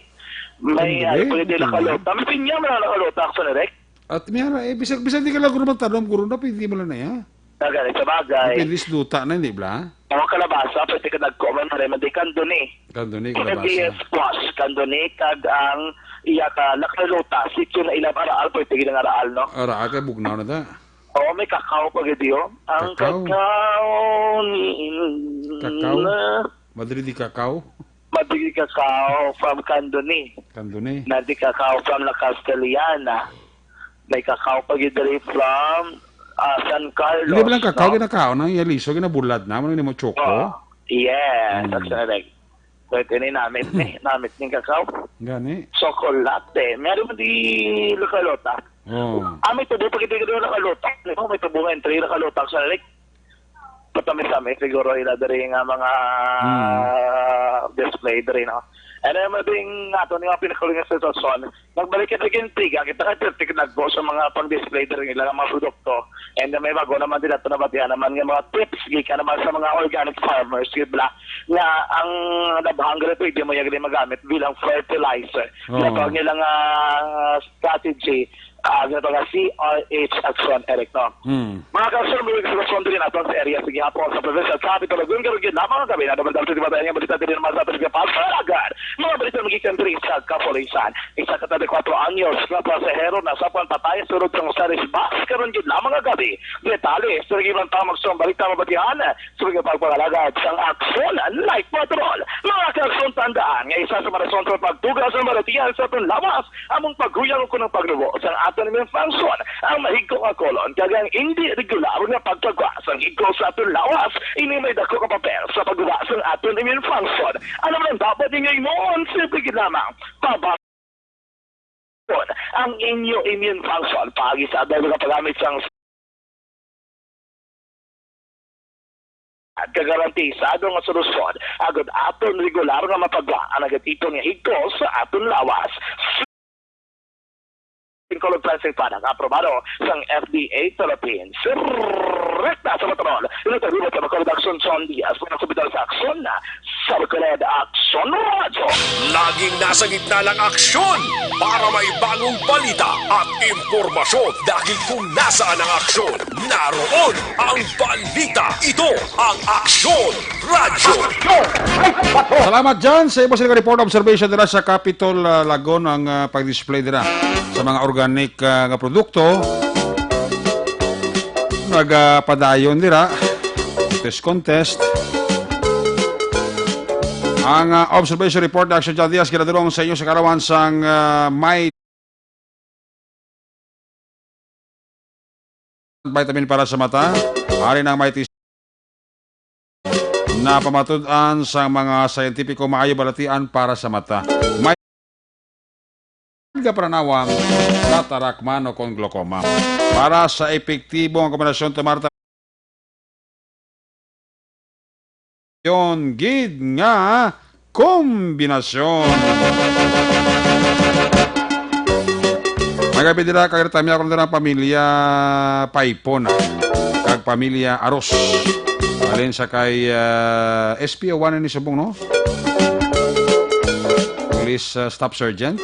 Speaker 4: May
Speaker 3: Kandone?
Speaker 4: pwede
Speaker 3: Pinya?
Speaker 4: nakalota. May pinya, may nakalota ako sa nirek.
Speaker 3: At miyara, bisag di ka lang guro magtanong, guro na, pwede mo lang na ya.
Speaker 4: Nagalit sa bagay.
Speaker 3: Pwede luta na, hindi ba?
Speaker 4: Mga kalabasa, pwede ka nag-comment na rin, hindi kandone.
Speaker 3: Kanduni,
Speaker 4: Hindi
Speaker 3: kalabasa.
Speaker 4: squash, kandone, kag ang iya ka nakalota, sityo na ilang araal, pwede ka ng araal, no?
Speaker 3: Ara, kay bugnaw na da.
Speaker 4: Oo, may kakao pa gadiyo. Ang
Speaker 3: Kakao?
Speaker 4: kakao ni...
Speaker 3: Kakao? Madrid di kakao.
Speaker 4: Mabigay kakao from Candoni.
Speaker 3: Kanduni.
Speaker 4: Nadi kakao from La Castellana. May kakao pa gidari from San Carlos.
Speaker 3: Hindi ba lang kakao,
Speaker 4: no?
Speaker 3: ginakao na, yaliso, ginabulad na, ano mo choco.
Speaker 4: Oh, yes,
Speaker 3: Mm.
Speaker 4: that's correct. Pwede ni namit ni kakao.
Speaker 3: Gani.
Speaker 4: Chocolate. Meron mo di lakalota.
Speaker 3: Oh.
Speaker 4: May tubo pa kita gano'n nakalota. May tubo nga entry nakalota sa like. Patamis-tamis siguro iladari nga mga display dari no. And then mabing ato nga pinakaling sa sitwasyon. Nagbalik kita gintiga, kita ka kritik nagbo sa mga pang-display dari nila mga produkto. And then may bago naman din ato na batihan naman nga mga tips gika naman sa mga organic farmers gibla nga ang nabahang ganito hindi mo yung magamit bilang fertilizer.
Speaker 3: Oh.
Speaker 4: Ginatawag nilang strategy ganito nga CRH Action Eric no. Mga kausap mo yung sitwasyon din natin sa area sige hapon sa provincial capital Laguna Garugin lamang ang gabi na naman dito ba tayo balita din naman sa ating kapalagan mga balita magikan din sa kapolisan isa ka 4 anyos na pasahero na sa patay sunod ng saris bus karon gid lamang ang gabi detalye sa gibang tamang sa balita mabatihan sa pagpapalagad sang aksyon like patrol mga kausap tandaan nga isa sa mga rason sa pagtugas sa maratihan sa atong lawas among paghuyang ko ng pagnubo sa aton ng function ang mahigko nga kolon kagang hindi regular nga pagpagwas ang higko sa aton lawas ini may dako ka papel sa paggawa sa aton immune function ano man dapat ingay noon simple ginamang pabak ang inyo immune function pagi sa adal nga paggamit sang at kagarantisado nga solusyon agad aton regular nga mapagwa ang nagatito nga higko sa aton lawas Color Pricing Product aprobado sang FDA Philippines. Rekta sa patrol. Ito tayo sa Bacolod Action Son Diaz. Kung nasubital sa aksyon na sa Bacolod Action Radio.
Speaker 1: Laging nasa gitna ng aksyon para may bagong balita at impormasyon dahil kung nasaan ang aksyon, naroon ang balita. Ito ang Aksyon Radio.
Speaker 3: Salamat dyan sa iba sila report observation nila sa Capitol Lagon ang pag-display nila sa mga organic nga produkto. Nagpadayon nila test contest. Ang observation report na Action John Diaz kinadulong sa inyo sa karawan sang may vitamin para sa mata. Hari ng may na pamatudan sa mga scientifico maayo balatian para sa mata. May kapanawang katarak man o kung glaucoma. Para sa epektibong kombinasyon tumarta yon gid nga kombinasyon. Magabi dira kagretami ako ng pamilya Paipon kag pamilya Aros. Alin sa kay SPO1 ni Subong, no? Police Staff Sergeant.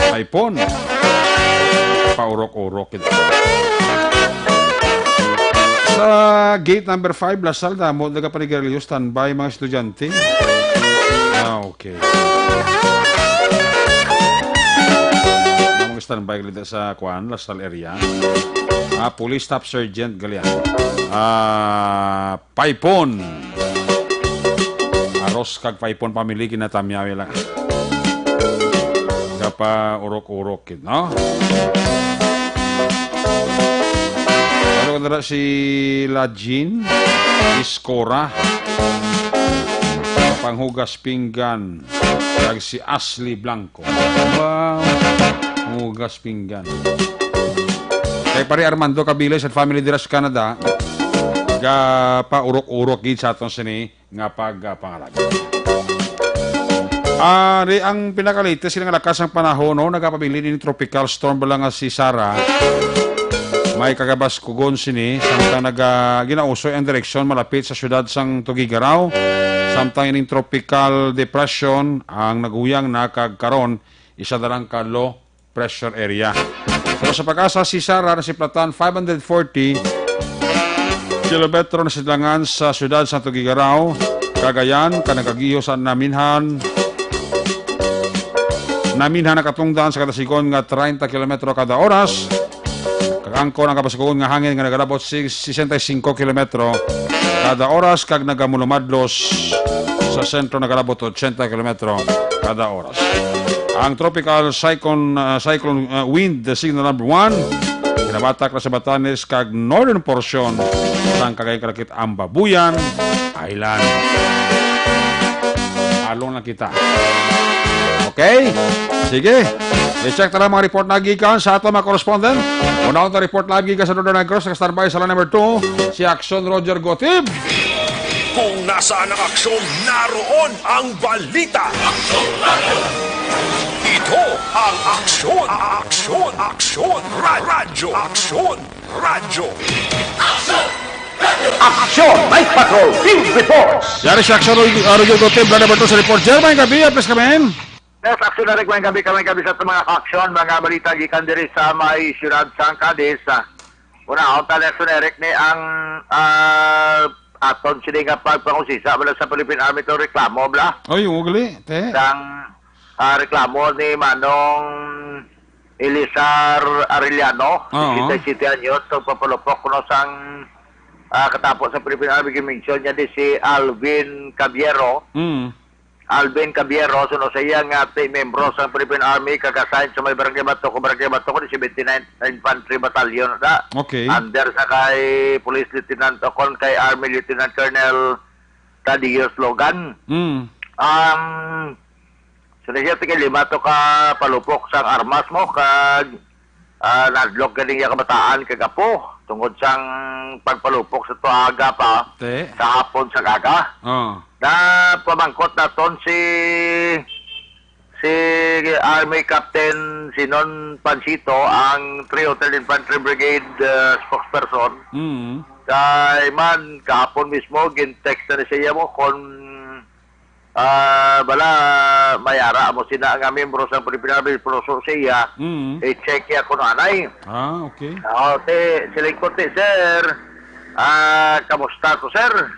Speaker 3: Paipon. Paurok-urok ito. Sa gate number 5, Lasal, damo, nagapanigarilyo, standby mga estudyante. Okay. Mga standby kalita sa Kuan, Lasal area. Police Staff Sergeant Galian. Paipon. Aros kag Paipon pamili kinatamyawi lang. Gapa urok-urok kid, no? Ano ko si Lajin Iskora panghugas pinggan kag si Ashley Blanco. Wow. Hugas pinggan. Kay pare Armando Cabiles at family dira sa Canada, ga pa urok-urok gid sa aton sini nga pagpangalaga. Ari ang pinakalatest sila nga lakas ang panahon no nagapabili ni tropical storm bala nga si Sara. May kagabas kugon sini samtang ginausoy ang direksyon malapit sa syudad sang Tugigaraw. Samtang ining tropical depression ang naguyang na kagkaron isa darang ka low pressure area. So sa pag-asa si Sara na si Platan 540 kilometro na silangan sa syudad sa Tugigaraw, Cagayan, kanagagiho sa Naminhan nakatungdan sa katasigon nga 30 km kada oras. Kagangko ang kapasikugon nga hangin nga nagalabot 65 km kada oras kag nagamulumadlos sa sentro nagalabot 80 km kada oras. Ang tropical cyclone wind signal number 1 kinabatak na sa Batanes kag northern portion sang Cagayan-Calakit ang Babuyan Island. Along lang kita. Okay? Sige. I-check na lang mga report na gikan sa ato mga correspondent. Una akong report na gikan sa Northern Negros sa standby sa number 2 si Action Roger Gotib.
Speaker 1: Kung nasaan ang aksyon, naroon ang balita. Ito ang aksyon, radyo.
Speaker 2: Action Night Patrol Field Reports.
Speaker 3: Yari si Action Roger Gotib na number 2 sa report. Jermaine Gabi, please come in.
Speaker 6: Yes, aksyon na rin kami sa mga aksyon, mga balita gikan diri sa may syudad sang Cadiz. Una, ako teleson Eric ni ang aton sila nga pagpangusisa wala sa Philippine Army to reklamo, bla?
Speaker 3: Oy, ugali, te.
Speaker 6: Sang reklamo ni Manong Elisar Arellano, 67 anyos, so papalupok kuno sang katapos sa Philippine Army Commission niya di si Alvin Cabiero. Alvin Cabiero, suno sa iya nga membro sa Philippine Army, kagasahin sa may Barangay Bato ko di 79th Infantry Battalion na.
Speaker 3: Okay.
Speaker 6: Under sa kay Police Lieutenant Ocon, kay Army Lieutenant Colonel Thaddeus Logan. So na siya tingin lima to ka palupok sa armas mo, kag nadlok galing yung kabataan kagapo, tungkol sang pagpalupok sa tuaga pa,
Speaker 3: Te.
Speaker 6: sa hapon sa gaga. Na pamangkot na ton si Army Captain Sinon Pansito, ang 303rd Infantry Brigade spokesperson. Kay man kahapon mismo gin-text na siya mo kung bala mayara mo sina nga membro sa Philippine Army Proso siya i-check ya kuno anay.
Speaker 3: Okay.
Speaker 6: Te silikot sir. Kamusta ko sir?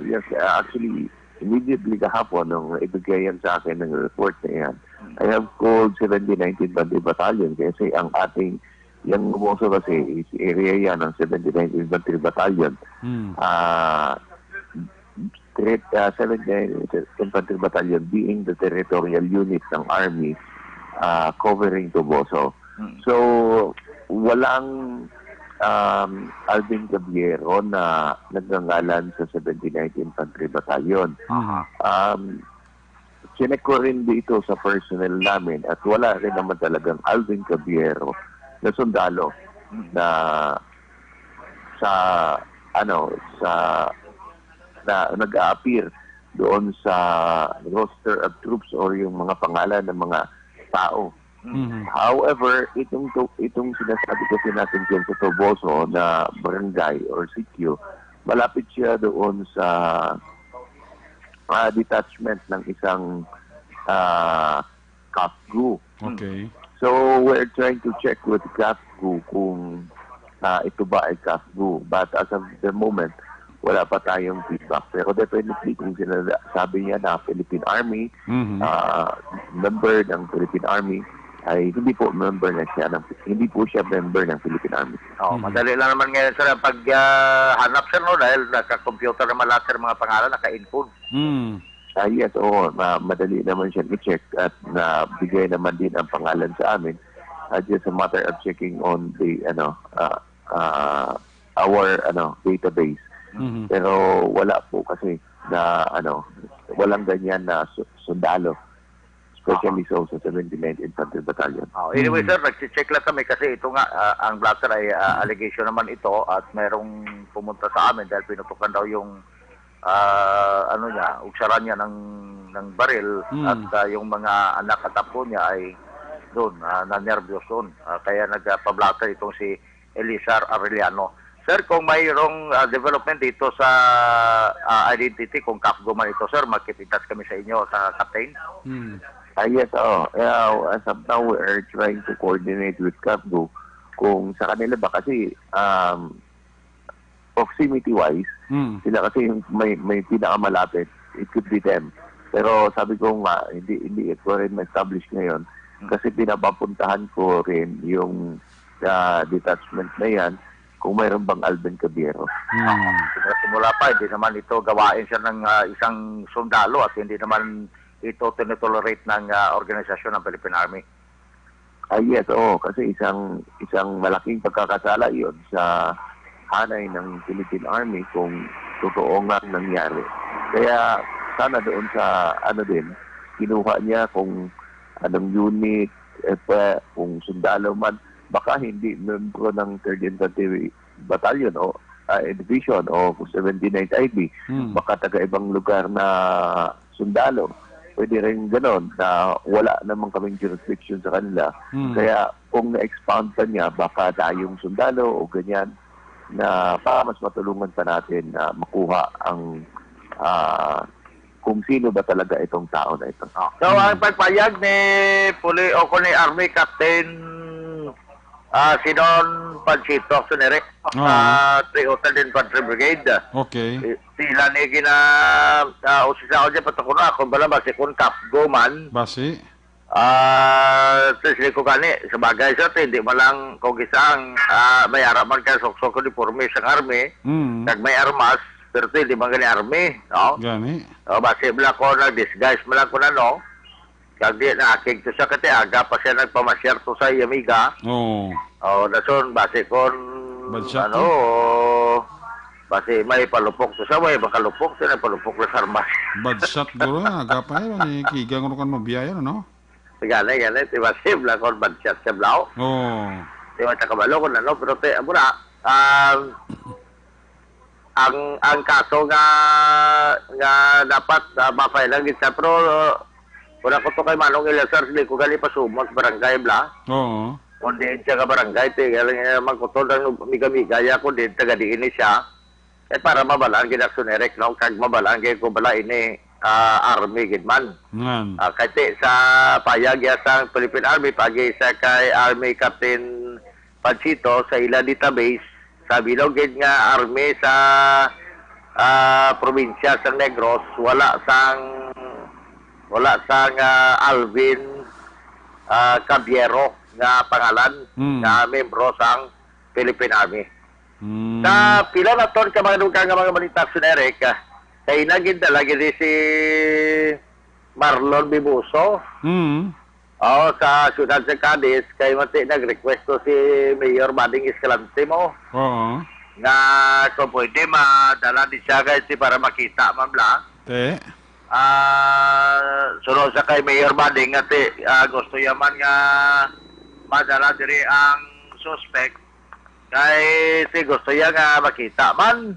Speaker 7: Yes, actually, immediately kahapon nung ibigayan sa akin ng report na yan, I have called 1719 Banday Battalion kasi ang ating, yung umuso kasi is area yan ng 1719 Banday Battalion. 1719 Infantry Battalion being the territorial unit ng Army covering Toboso. So, walang Alvin Cabiero na nagngangalan sa 79th Infantry Battalion. Chinek ko rin dito sa personnel namin at wala rin naman talagang Alvin Cabiero na sundalo na nag-a-appear doon sa roster of troops or yung mga pangalan ng mga tao. However, itong sinasabi kasi natin dyan sa Toboso na barangay or sitio, malapit siya doon sa detachment ng isang CAFGU.
Speaker 3: Okay.
Speaker 7: So, we're trying to check with CAFGU kung ito ba ay CAFGU. But as of the moment, wala pa tayong feedback. Pero definitely, kung sinasabi niya na Philippine Army, member ng Philippine Army, ay hindi po siya member ng Philippine Army.
Speaker 6: Madali lang naman ngayon sir pag hanap sir no dahil naka-computer naman lahat sir mga pangalan naka-encode.
Speaker 7: Yes, oo, madali naman siya i-check at nabigay naman din ang pangalan sa amin. Just a matter of checking on the our database. Pero wala po kasi na walang ganyan na sundalo. especially so sa 79th Infantry Battalion.
Speaker 6: Anyway, sir, nag-check lang kami kasi ito nga, ang blaster ay allegation naman ito at merong pumunta sa amin dahil pinutukan daw yung uksaran niya ng baril at yung mga anak at apo niya ay doon, na-nervyos doon. Kaya nagpa-blaster itong si Elizar Arellano. Sir, kung mayroong development dito sa identity, kung CAFGO man ito, sir, magkipitas kami sa inyo, sa captain.
Speaker 7: Yes, as of now, we are trying to coordinate with CAFGO kung sa kanila ba kasi proximity-wise, sila kasi yung may pinakamalapit, it could be them. Pero sabi ko nga, hindi ko rin ma-establish ngayon kasi pinapapuntahan ko rin yung detachment na yan kung mayroon bang Alvin Cabiero.
Speaker 6: Simula pa, hindi naman ito gawain siya ng isang sundalo at hindi naman ito tinitolerate ng organisasyon ng Philippine Army.
Speaker 7: Yes, kasi isang malaking pagkakasala yun sa hanay ng Philippine Army kung totoo nga nangyari. Kaya sana doon sa kinuha niya kung anong unit, kung sundalo man, baka hindi membro ng 3rd Infantry Battalion o Division o 79th IB, baka taga-ibang lugar na sundalo. Pwede rin ganon na wala namang kaming jurisdiction sa kanila. Kaya kung na-expound pa niya, baka tayong sundalo o ganyan na para mas matulungan pa natin na makuha ang kung sino ba talaga itong tao na ito.
Speaker 6: So, ang pagpayag ni ni Army Captain Sinon Panchito Sunere, 303rd Infantry Brigade.
Speaker 3: Okay.
Speaker 6: Sila ni usisa ko dyan patakuna, kung bala ba si Kun CAFGO man.
Speaker 3: Basi?
Speaker 6: Sili ko gani, sa bagay sa hindi malang kung isang may araman ka sok-sok uniforme sa army, kag may armas, pero hindi man gani army, no?
Speaker 3: Gani?
Speaker 6: Basi bala ko nag-disguise mo lang ko na, no? Kag di na akig to siya kati aga pa siya nagpamasyar to sa Yamiga. Dason basi kon basi may palupok to siya, may makalupok siya, palupok na sarmas.
Speaker 3: Bad shot guro na, aga pa yun, kigang kan mabiyaya, no?
Speaker 6: Gani, basi bala kon bad shot siya blau. Di ba kabalo ko na, no? Pero muna, ang kaso nga dapat mapay lang kita, pero wala ko to kay Manong Elazar, hindi ko gali pa sumag barangay bla. Kundi siya ka barangay, galing magkutol ng miga-miga, kundi taga diini siya. Para mabalaan ginakson Eric, no? Kag mabalaan kay ko bala ini Army gidman. Kati sa payag sa Philippine Army, pagi sa kay Army Captain Panchito sa ila database, sa bilog nga Army sa probinsya sa Negros, wala sang Alvin Cabiero nga pangalan na membro sang Philippine Army. Sa pila na ton ka mga dugang nga mga balita sa Eric, kay naging lagi si Marlon Bibuso. Sa siyudad sa Cadiz, kay mati nag-request to si Mayor Bading Escalante mo. Na kung pwede madala din siya kay para makita mamla. Sunod sa kay Mayor Bading at gusto yaman nga madala diri ang suspect kay si gusto ya nga makita man.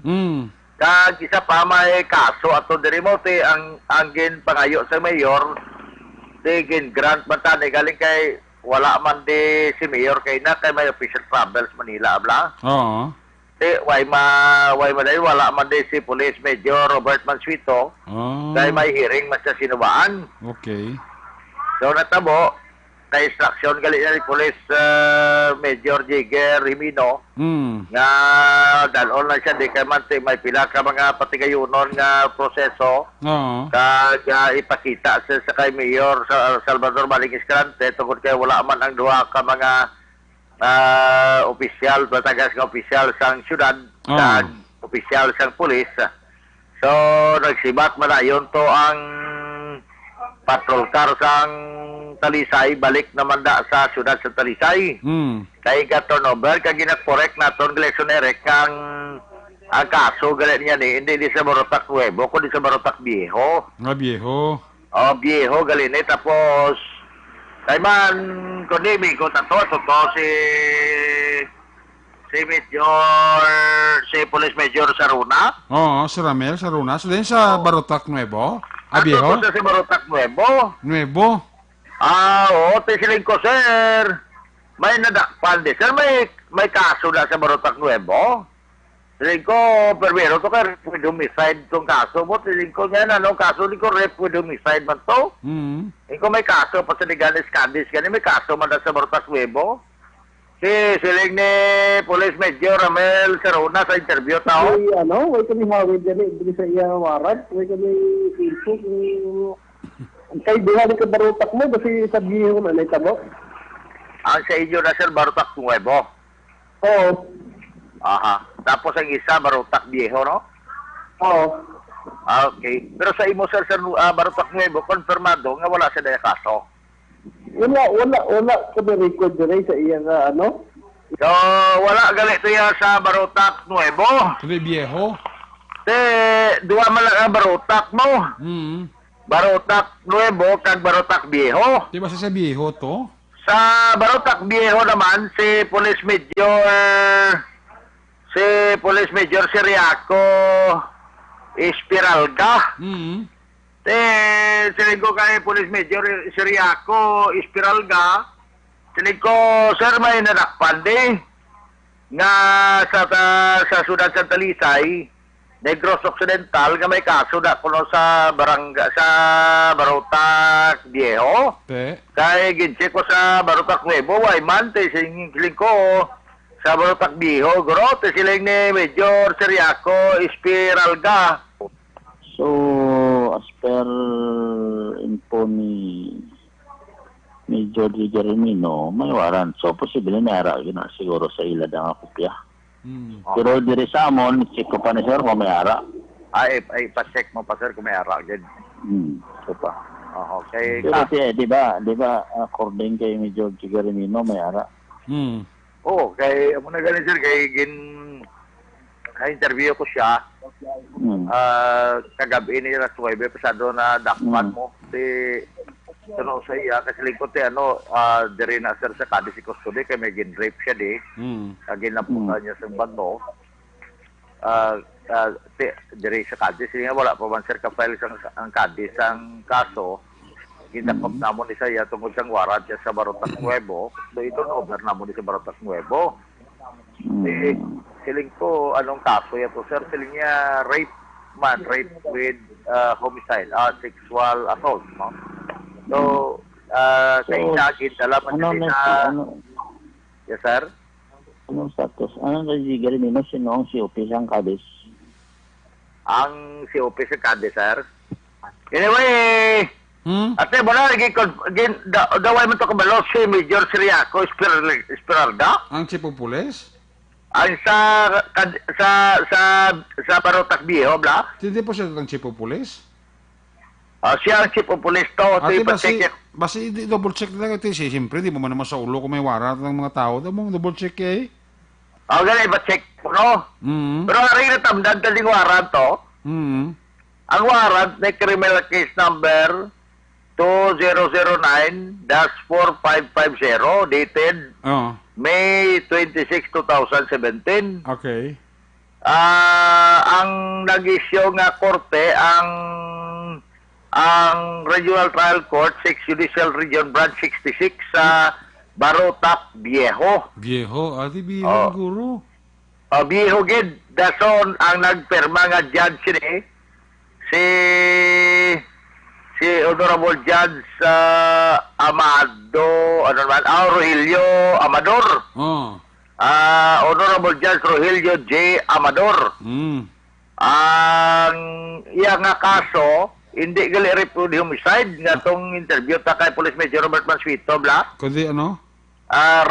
Speaker 6: Kag isa pa may kaso ato diri mo ang gin pangayo sa Mayor gin grant man tani galing kay wala man di si Mayor kay na kay may official travels Manila abla. Why man wala man din si Police Major Robert Mansueto dahil may hearing man sa sinubaan. So natabo na instruction gali ni Police Major Jigger Rimino nga dalon na siya di kay man may pila ka mga patigayunon nga proseso kag ipakita sa kay Mayor Salvador Baling Escalante tungkol kay wala man ang duha ka mga opisyal, batagas ng opisyal sang syudad at opisyal sang pulis. So, nagsibat manayon to ang patrol car sang Talisay, balik naman da sa syudad sa Talisay. Kaya turnover, kaya ginakorek na ton Glesonerek ang kaso galit niya hindi sa Barotac Nuevo, kundi sa Barotac Viejo.
Speaker 3: Viejo.
Speaker 6: Viejo galinit tapos kay man kundi mi ko tato si Police Major Saruna.
Speaker 3: Oo, si Ramel, sa Runa. So, din sa Barotac Nuevo? Viejo?
Speaker 6: Ato sa si Barotac Nuevo.
Speaker 3: Nuevo?
Speaker 6: Oo, tisiling ko, sir. May nadakpan din. Sir, may kaso na sa Barotac Nuevo. Tisiling ko, pero to ka rape with homicide tong kaso mo. Tisiling ko nga kaso ni ko rape with homicide man to. Tisiling ko may kaso pa sa Liganes Cadiz. Kani may kaso man na sa Barotac Nuevo. Siling ni Police Major Ramel Saruna sa interview tao.
Speaker 8: Way kami hawid dyan hindi sa iya warrant. Way kami Facebook. Kay bihan ka barutak mo kasi sa Viejo na mo.
Speaker 6: Ang sa inyo na sir, Barotac Nuevo.
Speaker 8: Oo.
Speaker 6: Aha. Tapos ang isa, Barotac Viejo, no?
Speaker 8: Oo.
Speaker 6: Okay. Pero sa imo sir, Barotac Nuevo, konfirmado nga wala siya na kaso.
Speaker 8: Wala kami record dyan sa iya nga
Speaker 6: So, wala galit niya sa Barotac Nuevo.
Speaker 3: Kundi Viejo?
Speaker 6: Duwa man lang ang Barotac mo. Barotac Nuevo kag Barotac Viejo.
Speaker 3: Di ba sa Viejo to?
Speaker 6: Sa Barotac Viejo naman, si Police Major Siriaco Espiralga. Sinig ko kay Police Major Siriaco Espiralga. Sinig ko, sir, may nadakpan nga sa Sudan Santa Lisay, Negros Occidental, nga may kaso na kuno sa Barotac Viejo. Kaya gincheck ko sa Barotac Nuevo, way man, siling ko sa Barotac Viejo, guro, siling ni Major Siriaco Espiralga.
Speaker 9: So, as per info ni Jorge Gerimino, may warrant. So, posible na ara yun siguro sa ilad ang kopya. Pero diri sa amon, check ko pa ni sir kung may ara.
Speaker 6: Ay pa-check mo pa sir kung may ara.
Speaker 9: So pa.
Speaker 6: Okay.
Speaker 9: Pero di ba, according kay ni Jorge Gerimino, may ara.
Speaker 6: Kay amo na galing sir, interview ko siya. Kagabi ni Ras 9 pasado na dakpan mo Tuno sa iya kasi lingkod diri na sir sa Cadiz si custody kay may gin-rape siya ginapunta niya sa bando. Diri sa Cadiz nga wala pa man sir ka-file ang Cadiz ang kaso. Ginapap namon ni saya tungkol sa warrant siya sa Barotac Nuevo. So ito over namon ni sa Barotac Nuevo. Siling ko anong kaso yato sir? Siling niya rape with homicide, sexual assault, no? So, sa isa, alam mo yes, sir?
Speaker 9: Anong status? Anong nagigari nino sino ang COP sa Cadiz?
Speaker 6: Ang COP sa Cadiz, sir? Anyway, ate, wala, daway mo ito kabalo si Major Siriaco Espiralda?
Speaker 3: Ang Chief of Police?
Speaker 6: Ang sa Barotac Viejo, bla?
Speaker 3: Hindi po siya ang Chief of Police?
Speaker 6: Siya ang Chief of Police to.
Speaker 3: Ate, basi double check na lang ito. Siyempre, di mo man naman sa ulo kung may warrant ng mga tao. Double check eh.
Speaker 6: Ganun, iba-check po, no? Pero rin na tamdan ka din warrant to. Ang warrant na criminal case number 2009-4550 dated May 26, 2017.
Speaker 3: Okay.
Speaker 6: Ang nag-issue nga korte ang Regional Trial Court 6 Judicial Region Branch 66 sa Barotac Viejo.
Speaker 3: Viejo? Ate, Viejo, guru.
Speaker 6: Viejo gid. Dason ang nagperma nga judge si Honorable Judge Rogelio Amador. Honorable Judge Rogelio J. Amador. Ang iya nga kaso, hindi gali rape with homicide nga tong interview ta kay Police Major Robert Mansueto, bla?
Speaker 3: Kundi ano?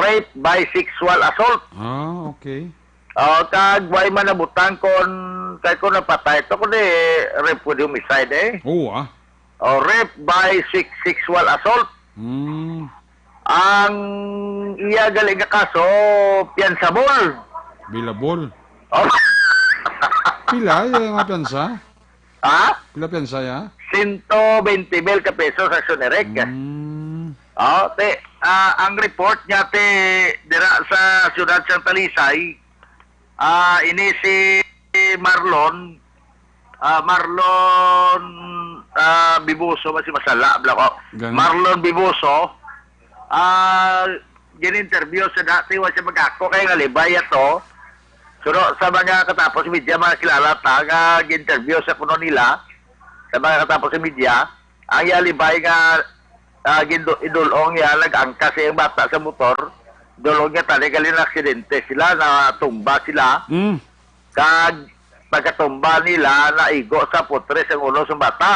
Speaker 6: Rape by sexual assault.
Speaker 3: Okay.
Speaker 6: Kag way man nabutang kon kay ko napatay to kundi rape with homicide rape by sexual assault. Ang iya gali nga kaso, piansabol.
Speaker 3: Bilabol. Pila yung nga piansa? Pila piansa ya?
Speaker 6: Si 120,000 ka pesos sa Sonerec. Ang report niya dira sa siyudad sa Talisay, ini si Marlon Bibuso, mas masala bla ko. Marlon Bibuso, gin-interview sa dati wa siya magako kay ngalibay ato. Pero sa mga katapos media mga kilala nga gin-interview sa kuno nila sa mga katapos sa media, ang yalibay nga idulong ya nag-angka sa yung bata sa motor, idulong niya tali galing aksidente sila, na tumba sila. Kag pagkatumba nila, naigo sa putres ang ulo sa bata.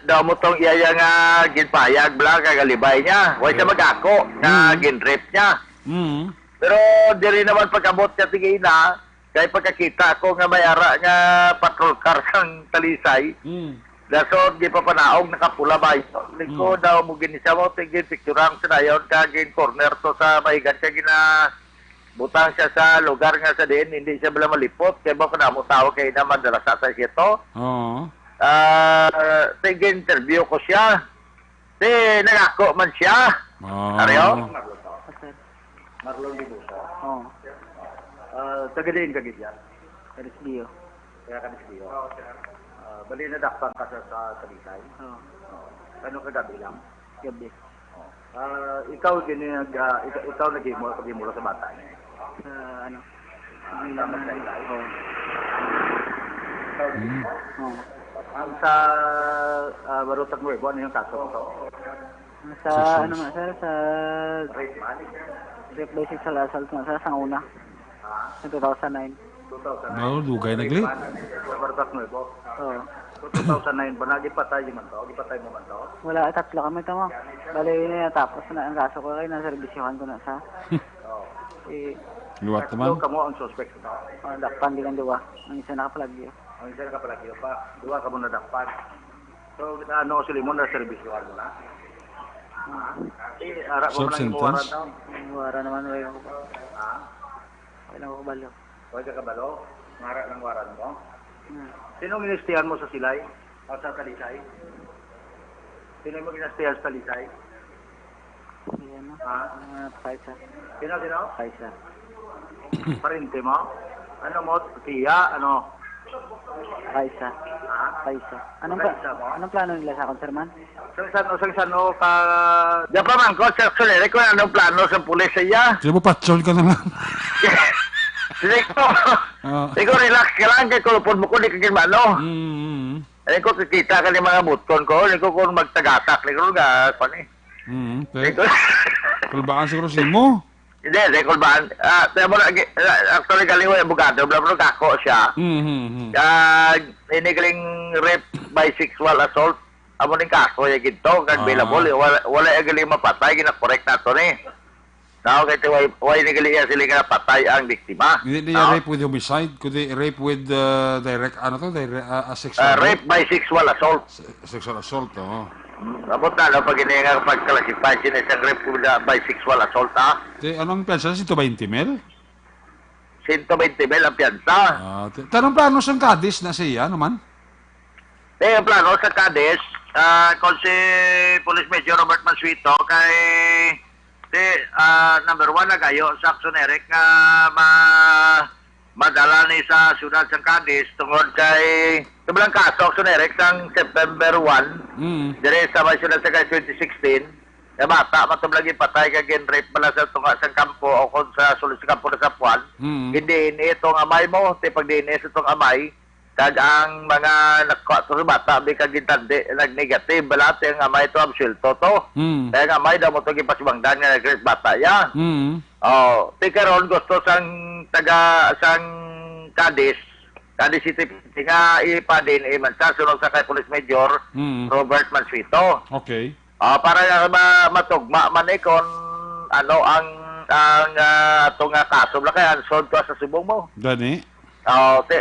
Speaker 6: Daw mo tong iya nga ginpayag bla kagalibay niya. Huwag siya mag-ako nga ginrape niya. Pero di rin naman pagkabot niya tigay na, kaya pagkakita ko nga mayara nga patrol car sang Talisay, daso di pa panaog nakapula ba ito. Liko daw mo ginisa mo, tigil picturang sinayon, kagin corner to sa mahigan siya butang siya sa lugar nga sa din, hindi siya bala malipot, kaya ba pa na mo tawag kayo naman dala sa ito. Tigil interview ko siya. Nagako man siya. Ariyo? Marlon Bibuso. Tagadiin ka gidya? Karisbiyo. Kaya Karisbiyo? Bali na dakpan ka sa Talisay? Ano ka gabi lang? Gabi. Ikaw nag-imula sa bata niya? Ang sa Barutang Nuevo, ano yung kaso ito?
Speaker 10: Sa rape by sexual assault nga sa una. Sa 2009.
Speaker 3: Dugay nagli.
Speaker 6: Sa Barutang Nuevo?
Speaker 10: Oo.
Speaker 6: 2009 ba nagipatay man to? Gipatay mo man to?
Speaker 10: Wala, tatlo kami tamo. Bali tapos na ang kaso ko kay naservisyohan ko na sa.
Speaker 3: Luwat naman.
Speaker 6: Kamo ang suspect ito?
Speaker 10: Dakpan din ang duwa. Ang isa nakapalagyo.
Speaker 6: Ang isa nakapalagyo pa. Duwa ka mo na dakpan. So, ano sila mo na servisyohan mo na?
Speaker 3: Short sentence?
Speaker 10: Wara naman, wala ko pa. Wala ko kabalo.
Speaker 6: Wala ka kabalo? Ngara ng waran mo? Sino ginestihan mo sa Silay? O sa Talisay? Sino mo ginestihan sa Talisay?
Speaker 10: Yan Paisa.
Speaker 6: Sino?
Speaker 10: Paisa.
Speaker 6: Parente mo? Ano mo? Tiya? Ano?
Speaker 10: Paisa. Paisa. Anong plano nila sa konserman?
Speaker 6: Sano ka... Diyan pa man ko, actually, kung anong plano sa pulis iya?
Speaker 3: Sige mo, patrol ka na lang.
Speaker 6: Sige ko. Ikaw relax ka lang, kaya kulupon mo ko, di ka gilmano. Hindi ko kikita ka ni mga buton ko, hindi ko kung magtagatak, hindi ko nga, pan eh.
Speaker 3: Kulbaan siguro si mo.
Speaker 6: Hindi, kulbaan. Actually, galing mo yung abogado, bla kako siya. Hindi galing rape by sexual assault. Amo ning kaso ya ginto kag available wala galing mapatay gina-correct nato ni. Now kay why ni galing sila nga patay ang biktima.
Speaker 3: Hindi rape with homicide, kundi rape with direct sexual
Speaker 6: rape by sexual assault.
Speaker 3: Sexual assault,
Speaker 6: Abot na pag nga pag-classify siya sa rape by sexual assault
Speaker 3: anong piyansa? 120 mil?
Speaker 6: 120 mil ang piyansa.
Speaker 3: Tanong plano sa Cadiz na siya naman?
Speaker 6: Ang plano sa Cadiz, kung si Police Major Robert Mansueto kay number 1 na gayo sa Action Eric nga madala ni sa siyudad sa Cadiz tungod kay kabilang kaso Action Eric sang September 1 dire sa siyudad sa 2016 na bata matublagi patay kag rape pala sa tunga sa kampo o kung sa sulod sa kampo na sa Puan hindi itong amay mo pag dinis itong amay kag ang mga nakwato sa bata bi kag gintandi nag-negative balate ang amay to absulto to kaya nga amay daw mo to gipasibangdan nga nag-rape bata ya tikaron gusto sang sang Cadiz City nga ipadin man sa sunod sa kay Police Major Robert Mansueto para nga matugma man kon ano ang atong kaso bla kay ansod ko sa subong mo
Speaker 3: gani.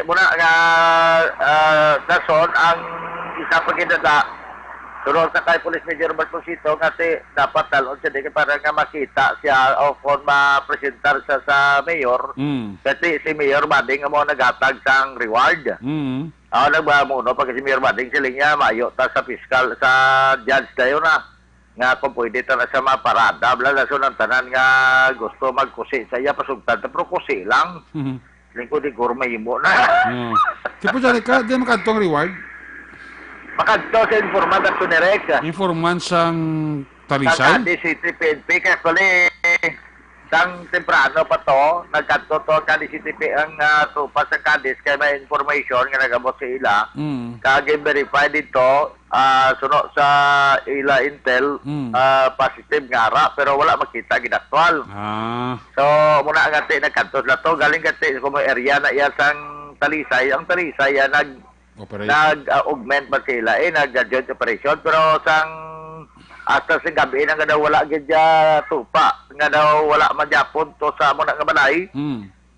Speaker 6: Muna nga dason ang isa pagkidada Sunod sa kay Police Major Robert Posito nga dapat talon siya di para nga makita siya o kung ma-presentar siya sa mayor. Kasi si Mayor Bading nga mo naghatag sang reward. Nagbamuno pag si Mayor Bading siling niya mayo ta sa fiscal sa judge dayo na nga kung pwede ta na siya maparada bla na sunod tanan nga gusto magkusi sa iya pasugtan pero kusi lang. Lingkod di gurmay mo na.
Speaker 3: Tipo dyan ka, di makadtong reward?
Speaker 6: Makadto sa informant at sunerek.
Speaker 3: Informant sang Talisay?
Speaker 6: Sa Cadiz City PNP, kaya kuli, sang temprano pa to, nagkadto to Cadiz City ang tupa sa Cadiz, kaya may information nga nagamot sa ila. Kag-verify dito, suno sa ila Intel, positive nga ra, pero wala makita ginaktual. So, muna nga nagkadto na to, galing kati kung may area na iya sang Talisay, ang Talisay nag-augment ba sila nag-joint operation pero sang hasta sa gabi nga daw wala gidya tupa nga daw wala magyapon to sa mo nga balay.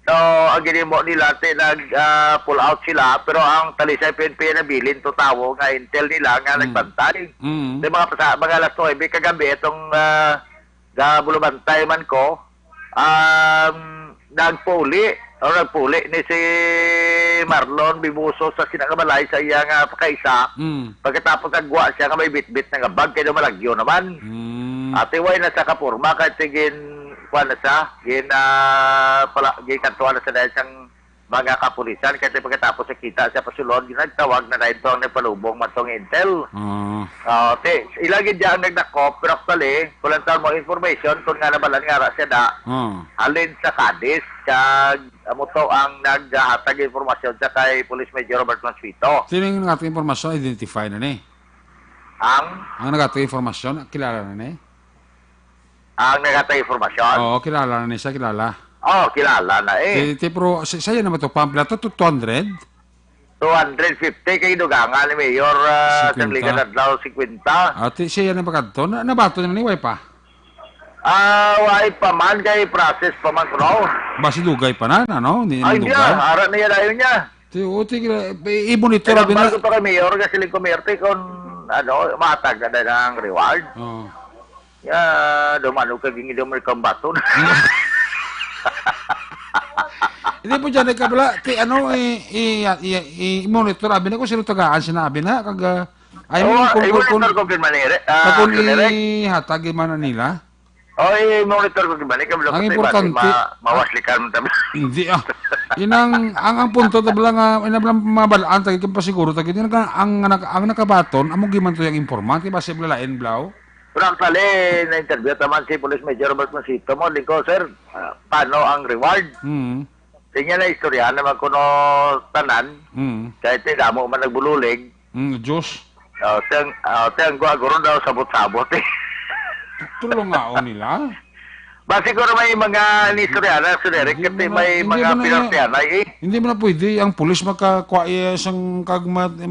Speaker 6: So ang ginimo nila nag-pull out sila pero ang Talisay PNP na bilin to tawo nga intel nila nga nagbantay. Di mga alas 9 kagabi itong bulubantay man ko nagpuli ni si Marlon Bibuso sa sinagabalay sa iya nga pakaisa. Pagkatapos nagwa siya nga may bit-bit nga bag kaya malagyo naman. Ate way na sa kapurma kahit sigin kuha na siya kantuan na siya dahil siyang mga kapulisan kasi pagkatapos kita siya pasulod nagtawag na dahil ang nagpalubong matong intel. Ilagin dyan ang nagdakop pero actually kulang taon mo information kung nga nabalan nga ra siya alin sa Cadiz kag amo to ang naghatag informasyon sa kay Police Major Robert Mansuito.
Speaker 3: Sino yung naghatag informasyon? Identify na ni? Ang naghatag informasyon? Kilala na ni?
Speaker 6: Ang naghatag informasyon?
Speaker 3: Oo, kilala na ni siya, kilala.
Speaker 6: Kilala na
Speaker 3: Pero sa'yo naman ito, pamphlet ito, 200?
Speaker 6: 250 kay Dugangan ni Mayor sa Liga Nadlaw 50.
Speaker 3: Ate, siya na pagkadto? Nabato na ni pa?
Speaker 6: Why pa man kay process pa man kuno.
Speaker 3: Basi dugay pa na, ano?
Speaker 6: Ay, hindi ara na yan ayaw niya.
Speaker 3: I-monitor na
Speaker 6: bago to kay Mayor kasi siling kumerte kung matag na ng reward. Dumano ka gingi dumar kang baton.
Speaker 3: Hindi po dyan, nagkabala, i-monitor, abi na kung sino tagaan, sinabi na, ayaw mo kung ihatag man na nila.
Speaker 6: I-monitor ko ba?
Speaker 3: Ang importante,
Speaker 6: mawaslikan mo tabi.
Speaker 3: Hindi ang punto tabla nga mabalaan tagi pa siguro tagi ang nakabaton amo giman to yung informante base blalain blaw.
Speaker 6: Pero actually, na-interview naman si Police Major Robert Masito mo, lingko, sir, paano ang reward? Tingnan na istorya naman kuno tanan, kahit damo man nagbululig.
Speaker 3: Diyos.
Speaker 6: Tiyang guro daw sabot-sabot
Speaker 3: Tulong nga nila.
Speaker 6: Basi ko may mga nistorya na, Sir Eric, kasi may mga pinartiyan
Speaker 3: Hindi mo na pwede ang pulis makakwaya sang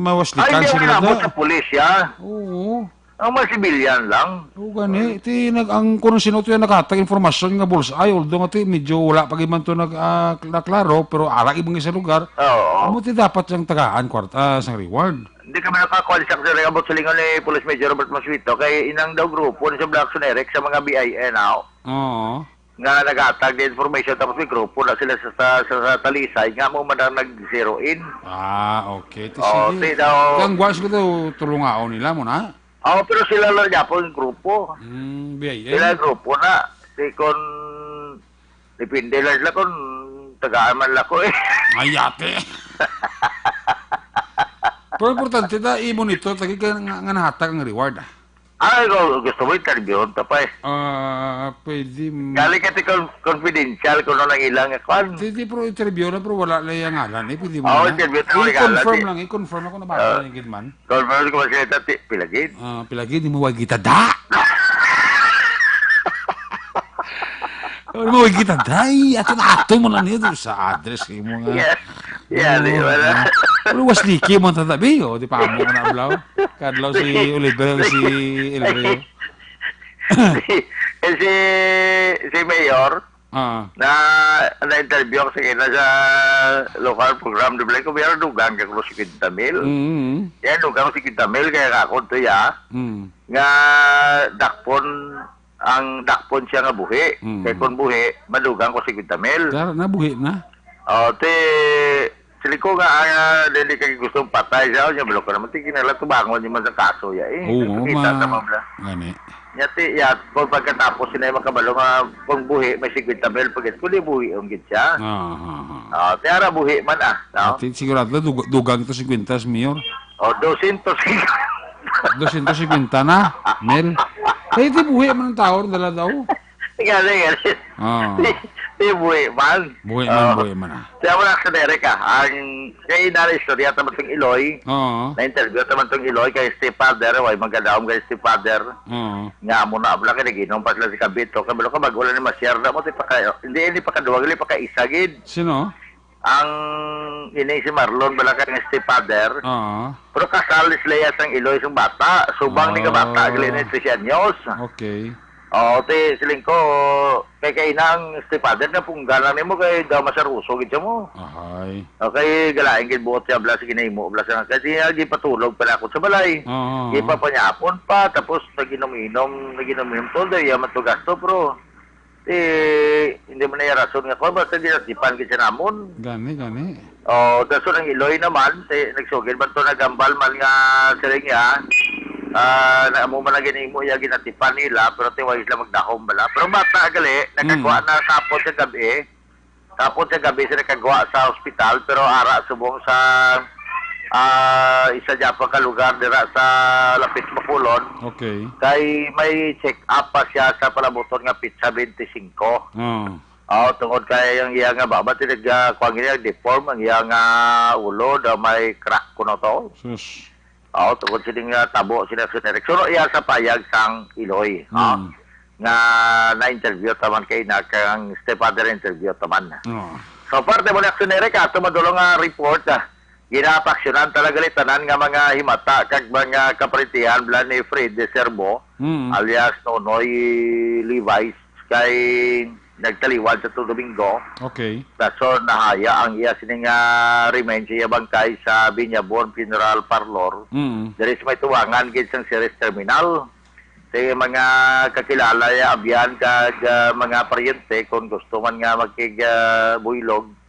Speaker 3: mawaslikan
Speaker 6: sila na. Ay, hindi mo sa pulis, ya?
Speaker 3: Oo.
Speaker 6: Ang mga sibilyan lang.
Speaker 3: Oo, gani. Ang kung sino ito yung nakatag informasyon nga bulsa. Ay, although nga medyo wala pag iman ito naklaro, pero arak ibang isa lugar.
Speaker 6: Oo.
Speaker 3: Amo dapat yung tagaan kwarta sa reward.
Speaker 6: Hindi kami nakakonsak sa abot sa lingon ni Police Major Robert Maswito kay inang daw grupo ni sa Blackson Eric sa mga BIN now.
Speaker 3: Oo.
Speaker 6: Nga nag-atag the information tapos may grupo na sila sa Talisay nga mo man nag-zero in.
Speaker 3: Okay.
Speaker 6: Sige daw.
Speaker 3: Ang guwas ko daw tulungaon nila mo na.
Speaker 6: Pero sila lang niya po yung grupo.
Speaker 3: BIN.
Speaker 6: Sila grupo na. Kung dipindi lang sila kung tagaan man lang ko
Speaker 3: Ayate. Pero importante i-monitor tagi ka nga nahatag ang reward.
Speaker 6: Gusto mo interviewon ta pa
Speaker 3: pwede.
Speaker 6: Galing kasi confidential kung ano lang ilang kwan.
Speaker 3: Hindi pero interview na pero wala lang yung ngalan pwede mo
Speaker 6: na. Interview na ngalan.
Speaker 3: I-confirm ako na ba yung gitman.
Speaker 6: Confirm ko kasi ito, pilagid.
Speaker 3: Pilagid, di mo wag kita da! Di mo wag kita da! Ato mo lang nito sa address kayo mo nga.
Speaker 6: Di ba na?
Speaker 3: Pero was Nicky mo tatabi, di pa mo ka na ablaw. Kadlaw si Oliver, si Elveo.
Speaker 6: Si Mayor, na-interview ako sa kina sa local program. Dibli ko, mayroon dugang ka ko si Quintamil. Yan, dugang ko si Quintamil, kaya ako ito nga dakpon siya nga buhi. Kaya kung buhi, madugang ko si Quintamil.
Speaker 3: Kaya nabuhi na?
Speaker 6: Sili ko nga, hindi ka gustong patay siya. Niya, balok ka naman, tikinala, tubangon niya man sa kaso ya.
Speaker 3: Oo,
Speaker 6: Kita naman bla.
Speaker 3: Gani.
Speaker 6: Yati, kung pagkatapos sinay makabalo nga, kung buhi, may 50 mil pagit, kung di buhi, ang git siya. Tiara buhi man no?
Speaker 3: Sigurado, dugang to 50, Mayor.
Speaker 6: 200.
Speaker 3: 250 na, Mel. Eh, di buhi man ang tao, dala daw.
Speaker 6: Gali. Di buhi man.
Speaker 3: Buhi man.
Speaker 6: Kaya mo na sa Derek ang kaya na istorya naman itong Iloy, na-interview naman itong Iloy kay Steve Father, way magkadaong kay Steve Father. Nga mo na abla ka naginom pa sila si Kabito. Kabalo ka wala ni masyar na mo, hindi pa kaduwag, hindi pa kaisagid.
Speaker 3: Sino?
Speaker 6: Ang ini si Marlon bala ka ng Steve Father. Pero kasal sila ang Iloy yung bata. Subang ni ka bata, gali ni 13 anyos.
Speaker 3: Okay.
Speaker 6: Siling ko, kay kainang Steve Father na punggalan ni mo kay daw masaruso gid mo.
Speaker 3: Ahay.
Speaker 6: Okay, galain gid buot siya bla sige nimo bla sa kasi gi patulog pa ako sa balay. Gi pa panyapon pa tapos naginom-inom todo ya matugasto bro. Hindi mo na yung rason nga ko basta di natipan gid sa namon.
Speaker 3: Gani.
Speaker 6: Daso ng Iloy naman, nagsugid man to nagambal man nga siling ya. Mo man lagi nimo ya ginatipan nila pero tiwais lang magdahom bala. Pero bata gali nakagawa na sapot sa gabi. Tapos sa gabi sila nakagawa sa ospital pero ara subong sa isa dyan pa ka lugar dira sa Lapis Bacolod.
Speaker 3: Okay.
Speaker 6: Kay may check up pa siya sa palabuton nga pizza 25. Tungod kay ang iya nga baba tinag kuang niya deform ang iya nga ulo da may crack kuno to.
Speaker 3: Sus.
Speaker 6: Tungod sining tabo sila sa direksyon iya sa payag sang Iloy. Nga na-interview taman kay na kang stepfather interview taman. So parte mo na aksiyonere ka tumadulong nga report ginapaksyonan talaga tanan nga mga himata kag mga kaparitihan bla ni Fred de Serbo alias Nonoy Levi's kay nagtaliwad sa Domingo.
Speaker 3: Okay.
Speaker 6: Daso nahaya ang iya sining remain siya bangkay sa Binyabon Funeral Parlor. Diri sa may tuwangan gid sang Ceres Terminal. Sa mga kakilala ya abyan kag mga paryente kung gusto man nga magkig-buylog.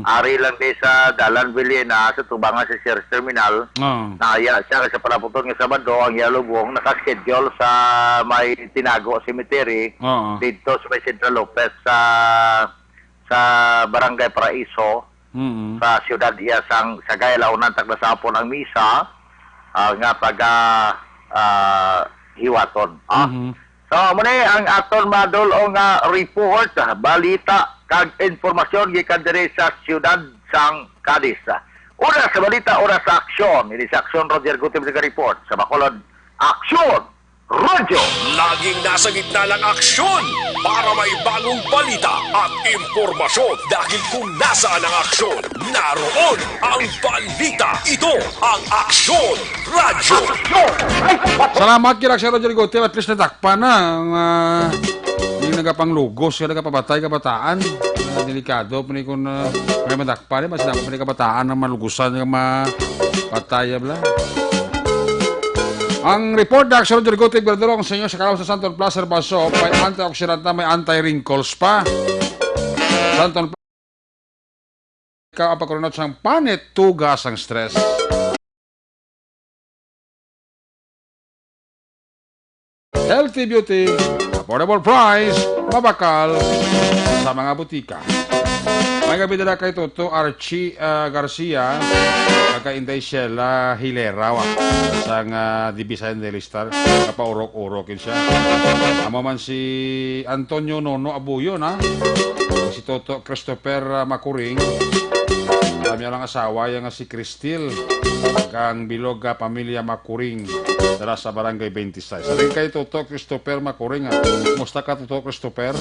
Speaker 6: Ari lang di sa Dalan Villena sa tubangan sa Ceres Terminal. Nahaya siya sa palaputon nga Sabado ang Yalubong nakaschedule sa may Tinago Cemetery dito sa may Central Lopez sa Barangay Paraiso sa siyudad iya sang Sagay Launan taglasapon ang misa nga pag hiwaton. So muna ang aton madol o nga report balita kag informasyon gikan diri sa siyudad sang Cadiz. Una sa balita, ora sa aksyon. Ini sa aksyon Roger Gutierrez nga report sa Bacolod. Aksyon! Radyo!
Speaker 1: Laging nasa gitna ng aksyon para may bagong balita at impormasyon. Dahil kung nasaan ang aksyon, naroon ang balita. Ito ang Aksyon Radyo.
Speaker 3: Salamat kira sa Roger Gutierrez. At least natakpan na ang hindi nagapanglugos, kaya nagapabatay kabataan. Delikado, pwede kung may madakpan, mas dapat pwede kabataan na malugusan, na mapatay, bla. Ang report na Aksyon Roger Gutierrez Gardero sa inyo sa Kalaw sa Santon Plaza Baso, may antioxidant na may anti-wrinkles pa. Santon Plaza, ikaw ang pagkurunot siyang panit, tugas ang stress. Healthy beauty, affordable price, mabakal sa mga butika. May gabi dala kay Toto Archie Garcia, kakaintay Sheila Hilera, isang Divisan del Star, kapaurok-urokin siya. Amo man si Antonio Nono Abuyo, si Toto Christopher Macuring, alam niya lang asawa, yung si Cristil, kang bilog pamilya Macuring, dala sa barangay 26. Sabi kay Toto Christopher Macuring, musta ka Toto Christopher?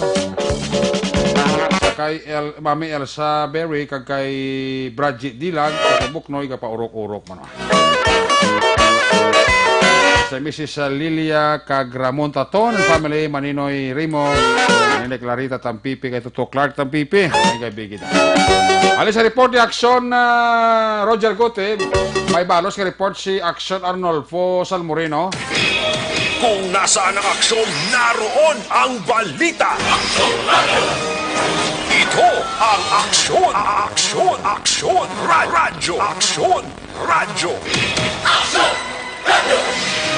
Speaker 3: Kay Mami Elsa Berry, kag kay Bradjit Dilag, kag Buknoy, kapaurok-urok man. sa Mrs. Lilia Cagramon Taton, and family, Maninoy Rimo, Maninoy Clarita Tampipi, kay Tuto Clark Tampipi, ay kaibigan. Alis sa report ni Aksyon Roger Gote, may balos ka report si Aksyon Arnolfo Salmoreno.
Speaker 1: Kung nasaan ang aksyon, naroon ang balita. Ito ang aksyon, radyo.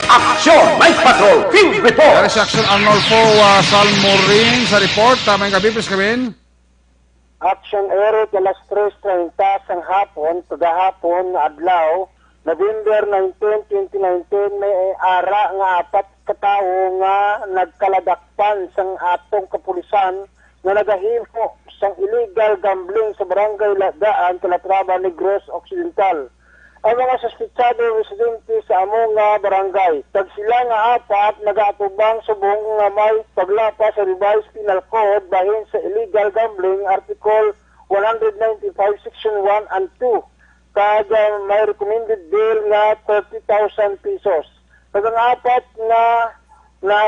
Speaker 2: Action! Night Patrol Field
Speaker 3: Dari
Speaker 2: Report!
Speaker 3: si Aksyon Arnolfo Salmorin sa report, tamang gabi, please kabin.
Speaker 8: Action Eric, alas 3:30 sang hapon, kagahapon, adlaw, November 19, 2019, may ara nga 4 katawo nga nagkaladakpan sang atong kapulisan nga nagahimo sang illegal gambling sa barangay Ladaan, Calatrava, Negros Occidental. Ang mga suspitsado residente sa among nga barangay, tag sila nga 4 nagaatubang subong nga may paglapa sa revised penal code bahin sa illegal gambling Article 195 Section 1 and 2. Kag may recommended bill nga 30,000 pesos. Kag ang 4 na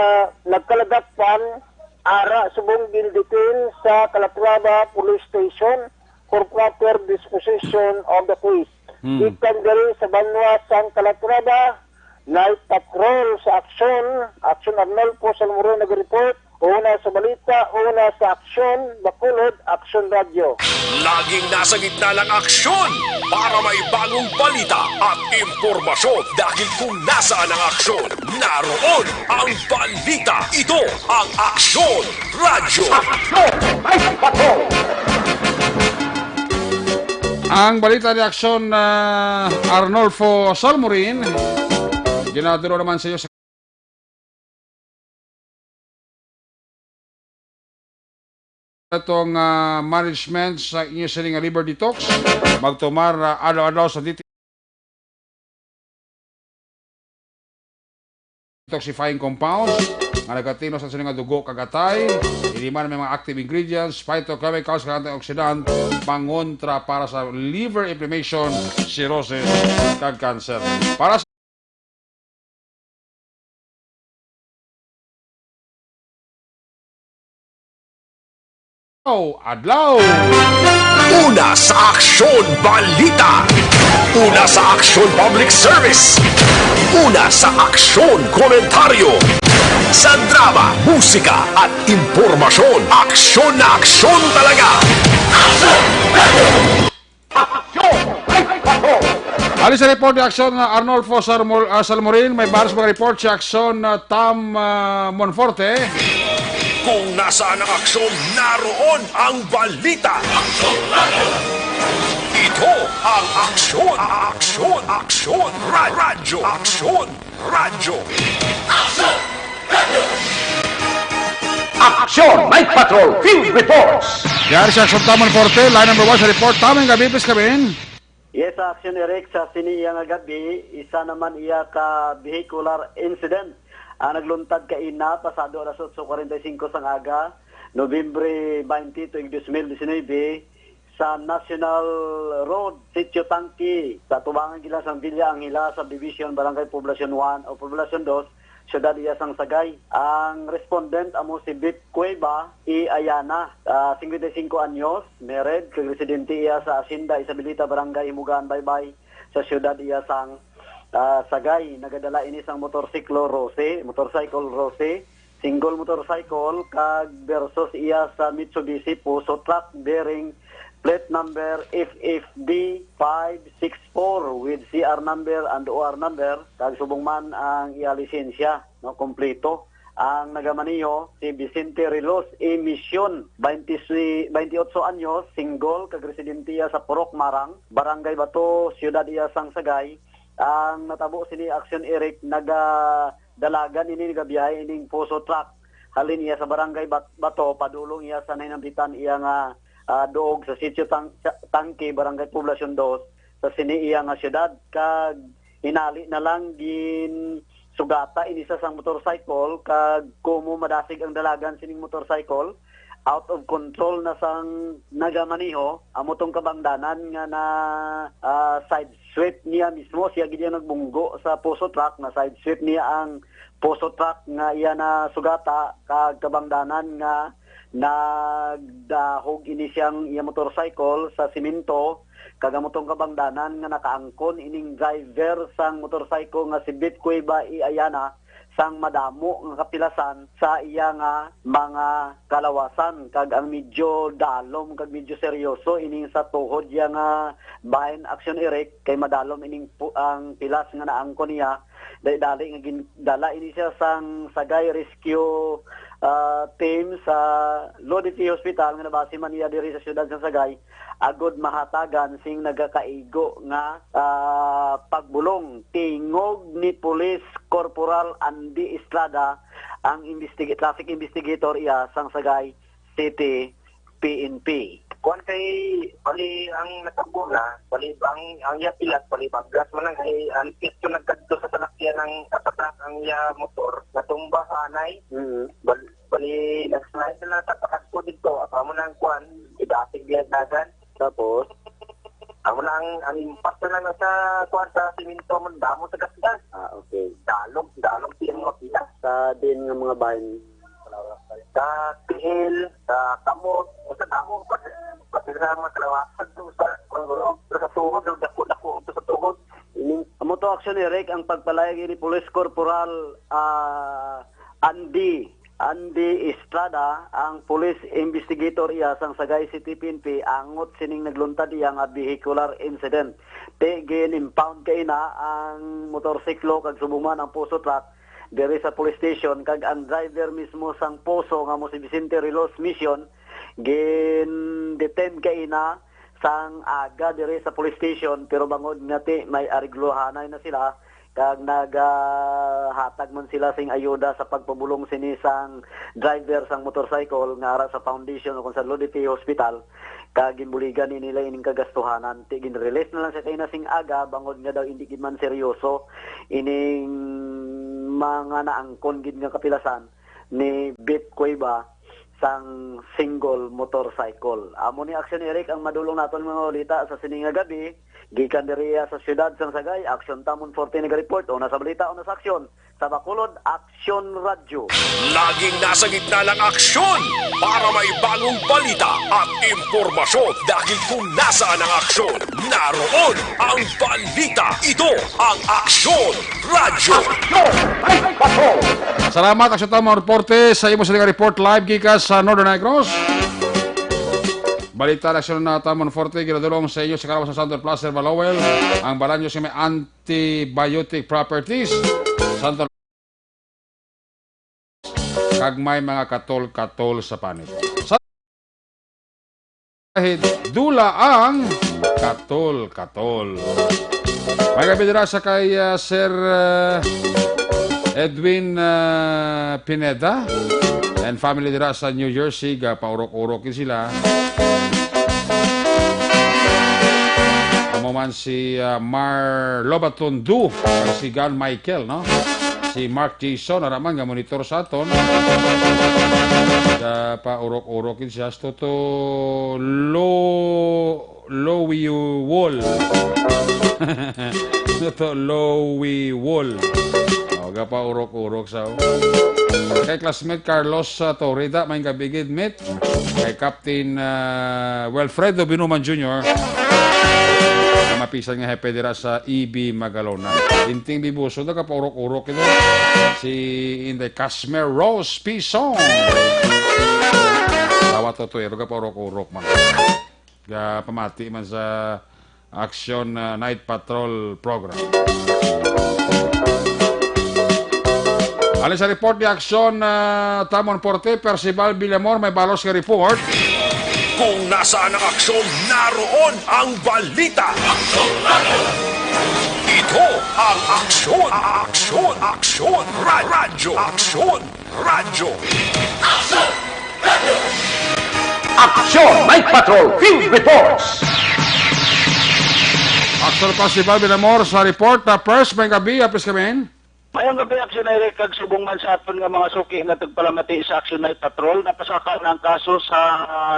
Speaker 8: nagkaladakpan ara subong bill detail sa Calatrava Police Station for proper disposition of the case. Ikan diri sa Banwa San Calatrava, night patrol sa Aksyon Arnolfo Salmoreno nag-report, una sa balita, una sa Aksyon, Bacolod, Aksyon Radio.
Speaker 1: Laging nasa gitna ng aksyon para may bagong balita at impormasyon. Dahil kung nasaan ang aksyon, naroon ang balita. Ito ang Aksyon Radio.
Speaker 2: Night Patrol!
Speaker 3: Ang balita ni Aksyon Arnolfo Salmorin, ginaduro naman sa iyo sa itong management sa inyo siling Liberty Talks. Magtumar alaw-alaw sa detoxifying compounds nga nagatino sa siling dugo kagatay, iliman may mga active ingredients, phytochemicals, antioxidant, pangontra para sa liver inflammation, cirrhosis, kag cancer. Para sa adlaw.
Speaker 1: Una sa Aksyon Balita. Una sa Aksyon Public Service. Una sa Aksyon Komentaryo. Sa drama, musika at impormasyon. Aksyon na aksyon talaga.
Speaker 3: Alis sa report ni Aksyon Arnolfo Salmorin, may baras mga report si Aksyon Tam Monforte.
Speaker 1: Kung nasaan ang aksyon, naroon ang balita. Ito ang Aksyon Radyo.
Speaker 2: Action! Night Patrol Field Reports!
Speaker 3: Dari si Aksyon Tam Monforte, line number 1 sa report. Tamang gabi, please kabin.
Speaker 11: Yes, sa Aksyon Eric, sa siniya nga gabi, isa naman iya ka vehicular incident. Nagluntad ka ina, pasado alas 8:45 sang aga, Nobyembre 20, 2019, sa National Road, Sitio Tangki, sa tubangan gila sang Villa Angela, sa Division Barangay Poblacion 1 o Poblacion 2, Syudad iya sang Sagay. Ang respondent amo si Bip Cueva y Ayana, 55 anyos, married, kag-residente iya sa Hacienda Isabelita Barangay Himugaan Baybay, sa Syudad iya sang Sagay. Nagadala ini sang motorcycle Rose, single motorcycle kag versus iya sa Mitsubishi Puso truck bearing plate number FFD 564 with CR number and OR number kag subong man ang iya lisensya, no, kompleto. Ang nagamaniho si Vicente Rilos Emission, 28 anyos, single kag residente iya sa Purok Marang, Barangay Bato, Syudad iya sang Sagay. Ang natabo sini Aksyon Eric nagadalagan ini nagabiyahe ining Puso truck halin iya sa Barangay Bato, padulong iya sa nainambitan iya nga doog sa Sitio Tangki, Barangay Poblacion 2, sa sini iya nga syudad. Kag hinali na lang gin sugata ini sa sang motorcycle kag kumo madasig ang dalagan sining motorcycle. out of control na sang nagamaniho, amo tong kabangdanan nga na side sweep niya mismo, siya gid nagbunggo sa Poso truck, na side sweep niya ang Poso truck nga iya na sugata, kag kabangdanan nga nagdahog ini siyang iya motorcycle sa simento, kagamotong kabangdanan nga nakaangkon ining driver sang motorcycle nga si Bit Cueva Ayana sang madamo nga kapilasan sa iya nga mga kalawasan, kag ang medyo dalom kag medyo seryoso ining sa tuhod iya nga bahin action erect kay madalom ining ang pilas nga naangkon niya, dali nga dala ini siya sang Sagay Rescue team sa Loditi Hospital nga nabase man niya diri sa siyudad sa Sagay, agod mahatagan sing nagakaigo nga pagbulong tingog ni Police Corporal Andy Estrada, ang traffic investigator iya sang Sagay City PNP.
Speaker 12: Kuan kay bali ang natakbo na, bali ang iya pilat, bali bagras man lang kay ang pito nagkadto sa salakyan ng kapatak ang iya motor, natumba sa anay. Bali nag-slide na tapakas ko dito, amo nang kuan, idatig biya dagan. Tapos amo nang ang impact na lang sa kuan sa simento man damo sa gasgas.
Speaker 11: Okay.
Speaker 12: Dalog tiyang makita
Speaker 11: Sa din nga mga bahin
Speaker 12: sa tihil, sa kamot, o sa damo, pati sa mga kalawasan doon sa tuhod, dako-dako sa tuhod.
Speaker 11: Amo to action erect ang pagpalayag ni Police Corporal Andy Estrada, ang police investigator iya sang Sagay City PNP, angot sining nagluntad iya nga vehicular incident. Gin impound kay na ang motorsiklo kag subuman ang Poso truck diri sa police station, kag ang driver mismo sang Poso nga mo si Vicente Rilos Mission gin detain kay na sang aga diri sa police station, pero bangod ngati may ariglohanay na sila kag naghatag man sila sing ayuda sa pagpabulong sini sang driver sang motorcycle nga ara sa foundation o sa Loditi Hospital, kag ginbuligan ni nila ining kagastuhanan. Gin-release na lang sa kay na sing aga bangod nga daw hindi gid man seryoso ining mga naangkon gid nga kapilasan ni Bit Cueva sang single motorcycle. Amo ni Action Eric ang madulong naton mga balita sa sininga gabi gikan diri sa siyudad sang Sagay. Action Tamon 40 nag-report o nasa balita o nasa aksyon sa Bacolod Action Radio.
Speaker 1: Laging nasa gitna ng aksyon para may bagong balita at impormasyon, dahil kung nasaan ang aksyon, naroon ang balita. Ito ang Aksyon Radio.
Speaker 3: Salamat Aksyon Tamon Reporte sa imo sa report live gikas sa Northern Negros. Balita Aksyon na Tamon Forte ginadulong sa inyo sa Karawas sa Santo Placer Balowel. Ang balanyo sa may antibiotic properties. Santo kag may mga katol-katol sa panit. Dula ang katol-katol. May gabi dira sa kay Sir Edwin Pineda and family dira sa New Jersey, paurok-urokin sila. Amo man si Mar Lobaton Du, si Gan Michael, no? Si Mark Jason, araman nga monitor sa aton. Paurok-urokin siya. Toto Lowy Wall. Toto Lowy Wall. Pa urok-urok sa kay classmate Carlos Torrida, may kabigid mit kay Captain Wilfredo Binuman Jr. na mapisan nga hepe dira sa EB Magalona. Inting bibuso na pa urok-urok ito si Inday Casmer Rose Pison. Tawat to ero ka pa urok-urok man. Pamati man sa Action Night Patrol program. Alin sa report ni Aksyon Tamon Porte, Percival Villamor, may balos ka report.
Speaker 1: Kung nasaan ang aksyon, naroon ang balita. Ito ang Aksyon Radio.
Speaker 2: Aksyon Night Patrol Field Reports.
Speaker 3: Aksyon Percival Villamor sa report na first may gabi, apis kami.
Speaker 13: Mayong gabi, Action Night, kag subong man sa aton nga mga suki nga tagpalamati sa Action Night Patrol. Napasaka ng kaso sa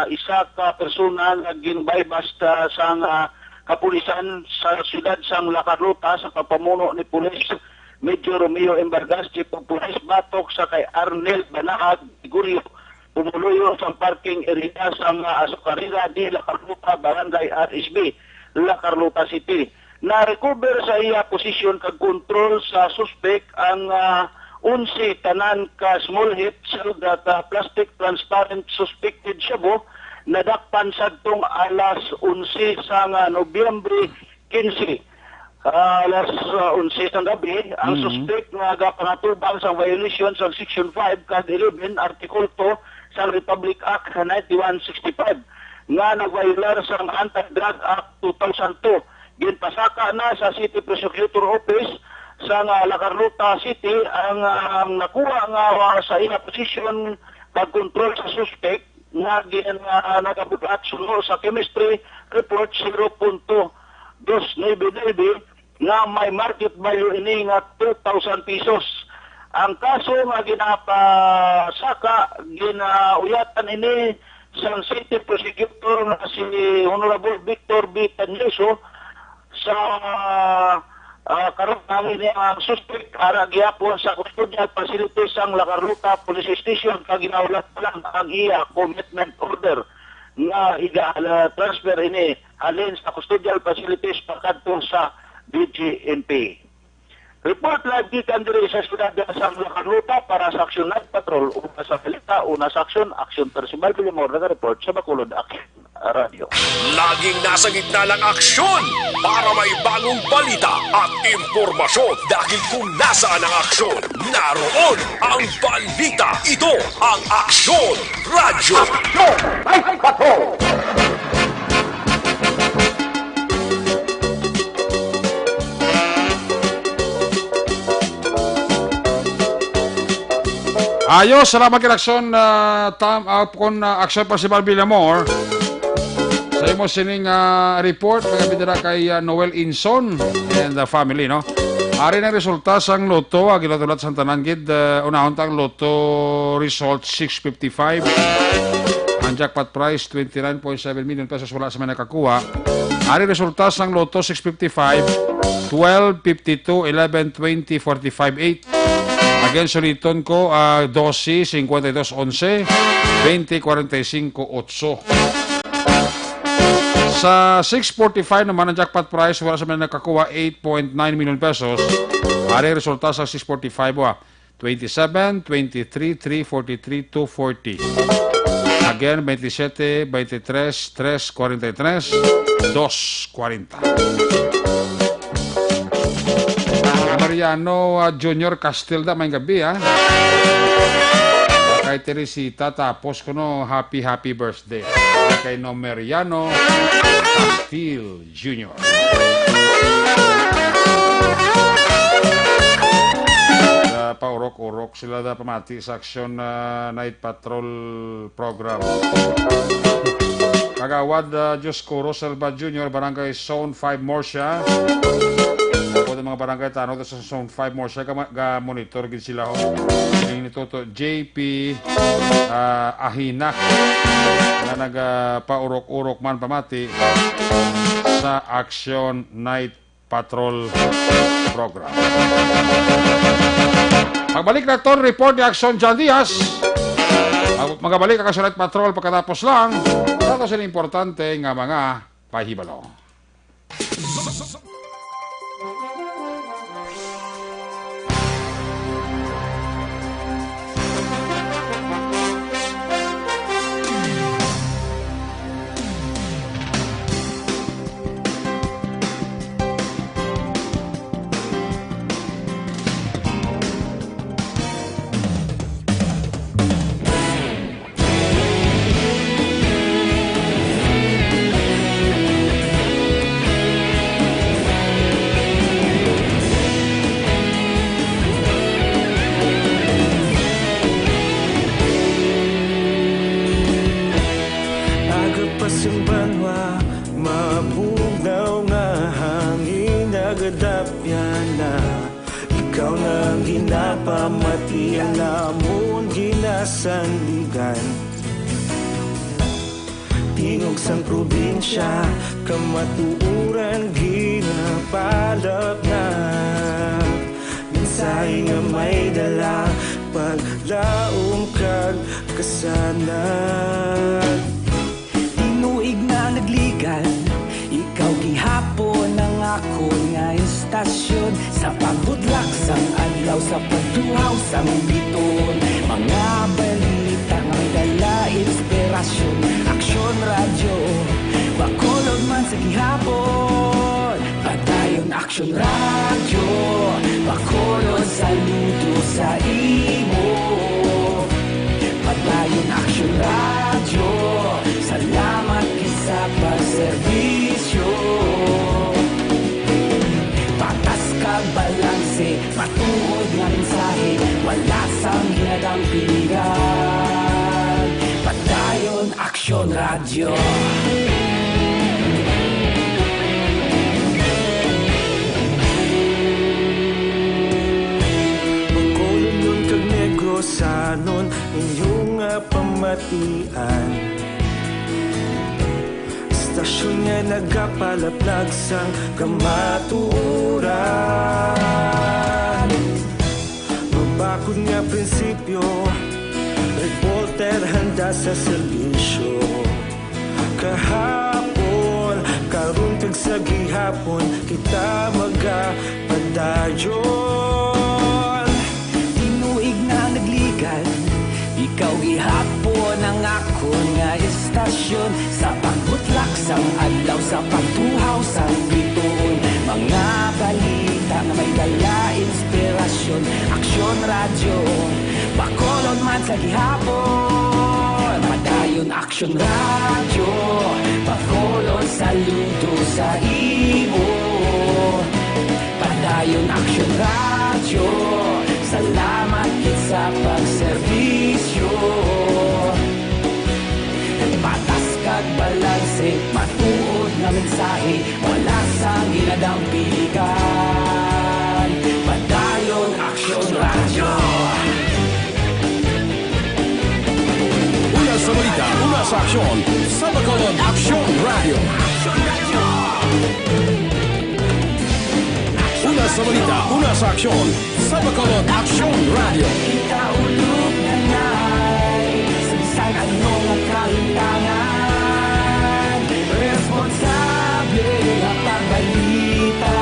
Speaker 13: isa ka persona nga ginbay basta sang kapulisan sa siyudad sang La Carlota sa papamuno ni Pulis Medyo Romeo Embargas, Chief of Police, batok sa kay Arnel Banaag, Gurio, pumuluyo sa parking area sa Azucarera di La Carlota, Barangay RSB, La Carlota City. Na-recover sa iya posisyon kag control sa suspect ang 11 tanan ka small hit cell that plastic transparent suspected shabu nadakpan sadtong alas 11 sa Nobyembre 15. Alas 11 sa gabi, ang suspect nga gapangatubang sa violation sa Section 5 kag 11 Article 2 sa Republic Act 9165 nga nagviolar sa Anti-Drug Act 2002. Ginpasaka na sa City Prosecutor Office sa La Carlota City ang nakuha nga sa ina posisyon pag-control sa suspect nga nagabulat sunod sa chemistry report 0.299 nga may market value ini nga 2,000 pesos. Ang kaso nga ginapasaka, ginauyatan ini sa City Prosecutor na si Honorable Victor B. Tanyoso sa karon namin ang suspect ara gyapon sa custodial facilities sang La Carlota Police Station kag ginaulat lang ang iya commitment order nga transfer ini halin sa custodial facilities pakadto sa BGNP. Report live gikan diri sa siyudad sang La Carlota para sa Action Night Patrol. Una sa balita, una sa aksyon personal Pilimor nag-report sa Bacolod Action Radio.
Speaker 1: Laging nasa gitna ng aksyon para may bagong balita at impormasyon dahil kung nasaan ang aksyon, naroon ang balita. Ito ang Aksyon Radio.
Speaker 2: Aksyon Night Patrol!
Speaker 3: Ayos, salamat kay Aksyon Aksyon Personal Pilimor. Sa imo sining report, magabidira kay Noel Inson and the family, no? Ari ng resulta sang loto, agilatulat sa Tanangkid, unahon tang loto result 655. Ang jackpot price 29.7 million pesos wala sa may nakakuha. Ari resulta sang loto 655, 12, 52, 11, 20, 45, 8. Again, suliton ko 12, 52, 11, 20, 45, 8. Sa 645 naman ang jackpot price, wala sa mga nakakuha 8.9 million pesos. Ari resulta sa 645 27, 23, 343, 240. Again, 27, 23, 3, 43, 240. Mariano Junior Castilda, may gabi kay Teresita, tapos ko no, happy birthday. Kay no Mariano Castil Jr. Paurok-urok sila da pamati sa Action Night Patrol program. Kagawad Diyos ko, Roselba Jr., Barangay Zone 5 Morsha. Ako ng mga barangay tanong sa Zone 5 Morsha, monitor gid sila ho. Yung nito to JP Ahinak na nagpaurok-urok man pamati sa Action Night Patrol program. Magbalik na ito, report ni Action John Diaz. Magabalik ang Action Night Patrol pagkatapos lang. Ito sila importante nga mga pahibalo.
Speaker 14: ginapamatian namon ginasandigan. Tingog sang probinsya, kamatuuran ginapalap na. Minsay nga may dala, paglaom kag kasanag.
Speaker 15: Tinuig na nagligan, ikaw gihapon ang ako nga istasyon. Sa pagbudlak sang adlaw, sa pagtuhaw sang biton. Mga balita nga dala inspirasyon. Aksyon radyo, bakolog man sa gihapon. Padayon aksyon radyo, bakolog saludo sa imo. Padayon aksyon radyo, salamat sa pagserbisyo. Patas kag balanse, matuod nga mensahe, wala sang ginadampingan. Padayon aksyon radyo.
Speaker 14: Bakolog nun kag Negrosanon, inyong pamatian. Stasyon nga nagapalaplag sang kamatuuran. Mabakod nga prinsipyo, reporter handa sa serbisyo. Kahapon, karon kag sa gihapon, kita magapadayon.
Speaker 15: Tinuig na nagligan, ikaw gihapon ang ako nga istasyon. Sa pagbutlak sang adlaw, sa pagtuhaw sang bituon. Mga balita nga may dala inspirasyon. Aksyon radyo, bakolod man sa gihapon. Padayon aksyon radyo, bakolod saludo sa imo. Padayon aksyon radyo, salamat kit sa pagserbisyo. Patas kag balanse, matuod na mensahe, wala sang ginadampilikan. Padayon aksyon radyo.
Speaker 3: Una sa balita, una sa aksyon, sa Bacolod Aksyon Radio. Una sa balita, una sa aksyon, sa Bacolod Aksyon Radio.
Speaker 15: Kita ulog na na'y sabisan anong ang kahintangan. Responsable ang pagbalita,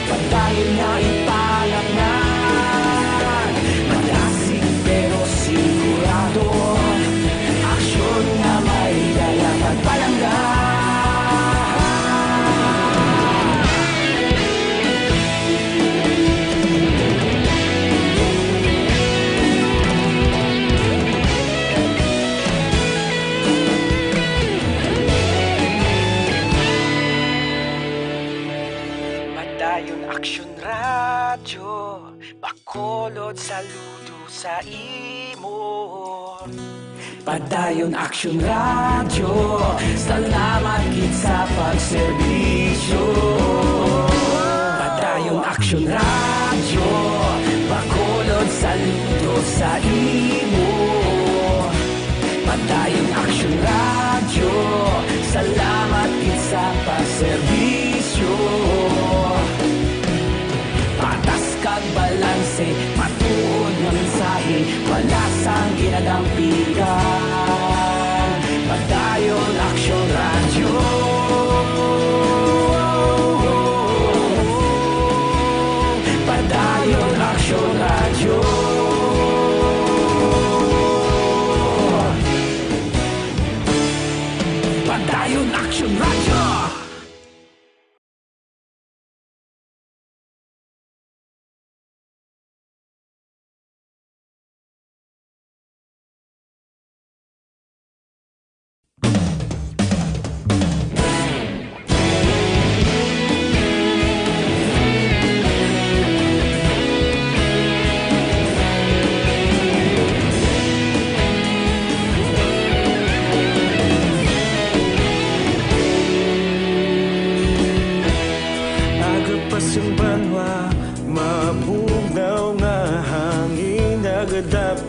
Speaker 15: padayon na ipalaknan. Malasig pero sigurado, aksyon na may dala pagpalanggan. Padayon aksyon radyo, bakolod saludo sa imo. Padayon aksyon radyo, salamat kit sa pagserbisyo. Padayon aksyon radyo, bakolod saludo sa imo. Padayon aksyon radyo, salamat kit sa pagserbisyo. Patas kag balanse, matuod nga mensahe, wala sang ginadampigan. Padayon aksyon radyo. Padayon aksyon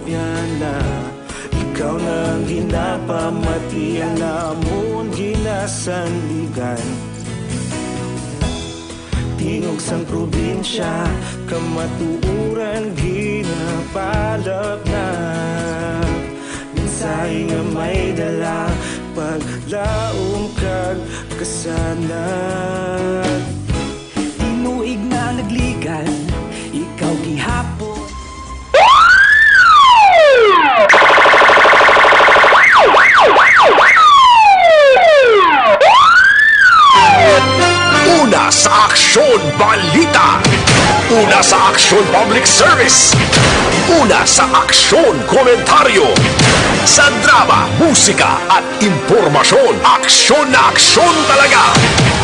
Speaker 14: kopya na. Ikaw na ang ginapamati, ang namon ginasandigan. Tingog sang probinsya, kamatuuran ginapalap na. Minsay nga may dala, paglaom kag kasanag.
Speaker 15: Tinuig na nagligan, ikaw gihapon.
Speaker 1: Una sa Aksyon Balita. Una sa Aksyon Public Service. Una sa Aksyon Komentaryo. Sa drama, musika at impormasyon. Aksyon na aksyon talaga.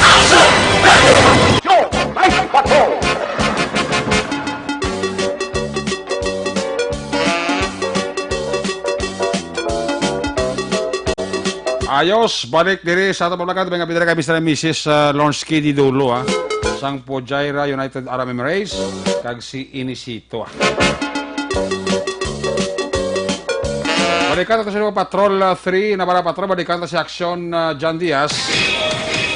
Speaker 2: Action! Night Patrol!
Speaker 3: Ayos, balik diri sa ato pablakan mga bidara kay Mr. and Mrs. Lonsky di Dulo sang Pojaira United Arab Emirates kag si Inisito. Balikan ito sa Patrol 3 na para patrol balikan ito si Aksyon John Diaz.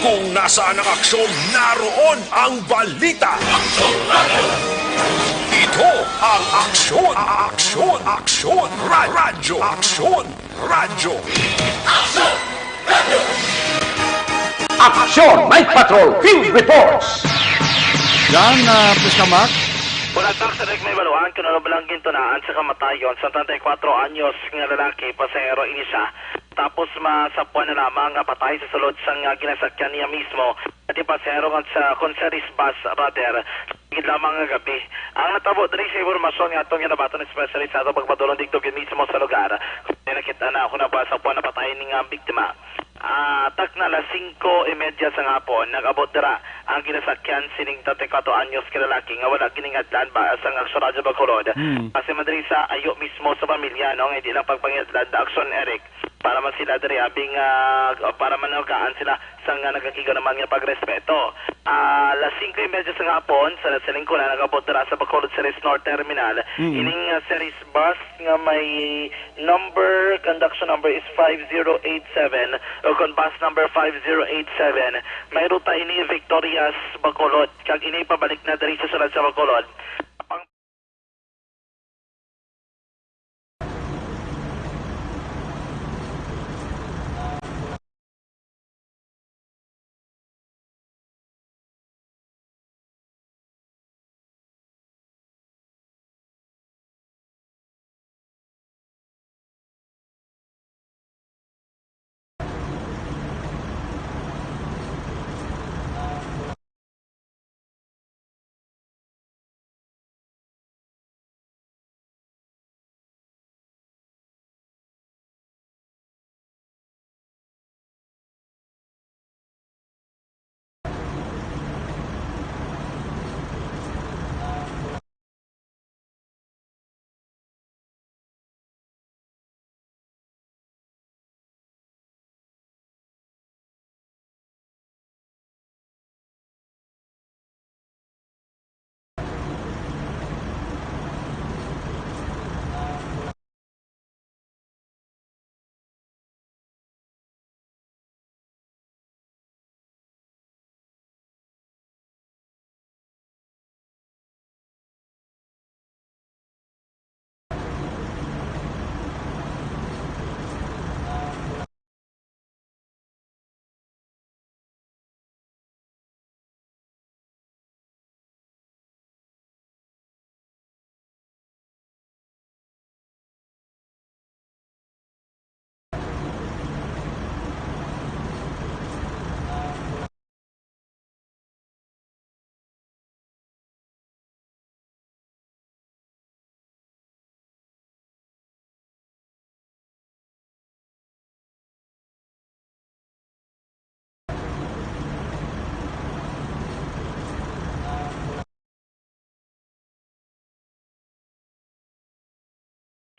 Speaker 1: Kung nasaan ang aksyon, naroon ang balita. Ito ang aksyon, aksyon, aksyon, radyo, aksyon, radyo.
Speaker 2: Action! Night Patrol Field Reports!
Speaker 3: Yan, please come back.
Speaker 4: Punagtak sa may baluan, kinunabalang gintunaan sa kamatayon sa 34 anyos nga lalaki, pasahero inisa. Tapos masapuan na lamang patay sa sulod sa ginasakyan niya mismo at pasahero sa Conceris bus rather. Higit lamang nga gabi. Ang natabo dali sa informasyon nga itong yanabato ng specialist sa ito pagpadulong dito mismo sa lugar. Kung nakita na ako na ba sa puan na patayin ng biktima. Tak na alas 5:30 sa hapon, nag-abot dira ang ginasakyan sining 34 anyos kilalaki nga wala giningadlan ba sa Radyo Bacolod. Kasi madali sa ayo mismo sa pamilya, no? Hindi lang pagpangitlan da aksyon, Eric. Para man sila diri abing para managaan sila sa nga nagkakigo naman nga pagrespeto. Alas 5:30 sa hapon sa lingkod na nag-abot dira sa Bacolod Series North Terminal. Ining series bus nga may conduction number is 5087 o kung bus number 5087 may ruta ini Victorias Bacolod kag ini pabalik na diri sa sulod sa Bacolod.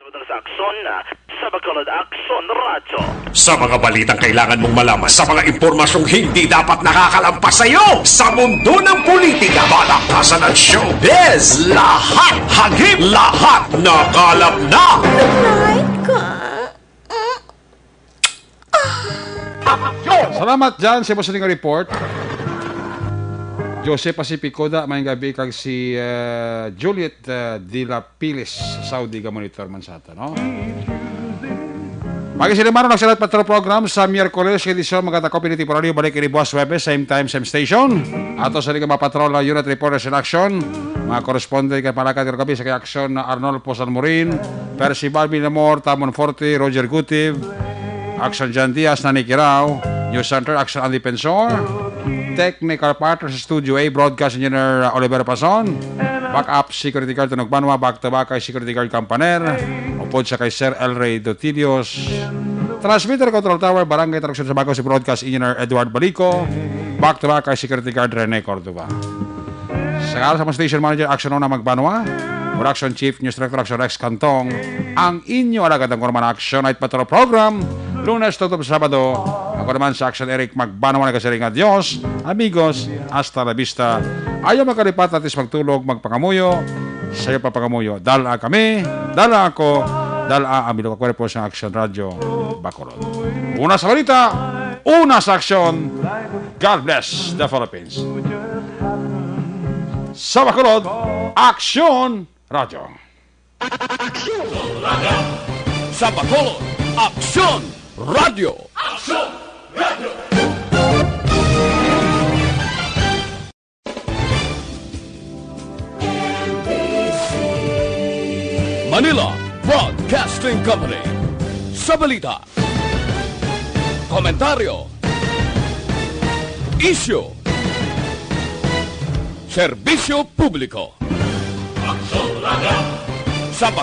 Speaker 4: Sa Aksyon sa Bacolod Aksyon Radio.
Speaker 1: Sa mga balitang kailangan mong malaman, sa mga impormasyong hindi dapat nakakalampas sa iyo, sa mundo ng politika, balakasan ng showbiz, lahat, hagip, lahat, nakalap na!
Speaker 3: Salamat dyan sa Boss Ring Report. Jose Pacifico da, may gabi kag si Juliet de la Pilis, Saudi ka monitor man sa ato, no? Magisilimano nagsalat patrol program sa Miyerkules edisyon mga Community Temporary balik ini buwas Webes, same time, same station. Ato sa liga mapatrol na unit reporters in action. Mga korresponde kay Palakad kagabi sa kay aksyon na Arnold Posalmorin, Percy Balbi Lamor, Tamon Forte, Roger Gutiv, Action Jan Diaz, Nani Kirao, News Center, Action Andy Pensor, Technical Partners Studio A, Broadcast Engineer Oliver Pason, Backup Security Guard Tunog Banwa, back-to-back kay Security Guard Campaner, upod sa kay Sir El Rey Dotilios, Transmitter Control Tower, Barangay Traction sa Bago si Broadcast Engineer Edward Balico, back-to-back kay Security Guard Rene Cordova. Sa sa Station Manager, Action Ona Magbanwa, Production Chief, News Director Action Rex Cantong, ang inyo alagad ng Korman Action Night Patrol Program, Lunes to Sabado. Ako naman sa Action Eric Magbanwa na kasaring adios, amigos, hasta la vista. Ayaw magkalipat at is magtulog, magpangamuyo, sa'yo pa pangamuyo. Dala kami, dala ako, dala ang bilog akwerpo sa Action Radio Bacolod. Una sa balita, una sa aksyon. God bless the Philippines. Sa Bacolod, Action Radio.
Speaker 1: Action Radio! Sa Bacolod, Action Radio! Action Radio! Manila Broadcasting Company. Sa balita, komentaryo, issue, serbisyo publiko. Action Radio! Sa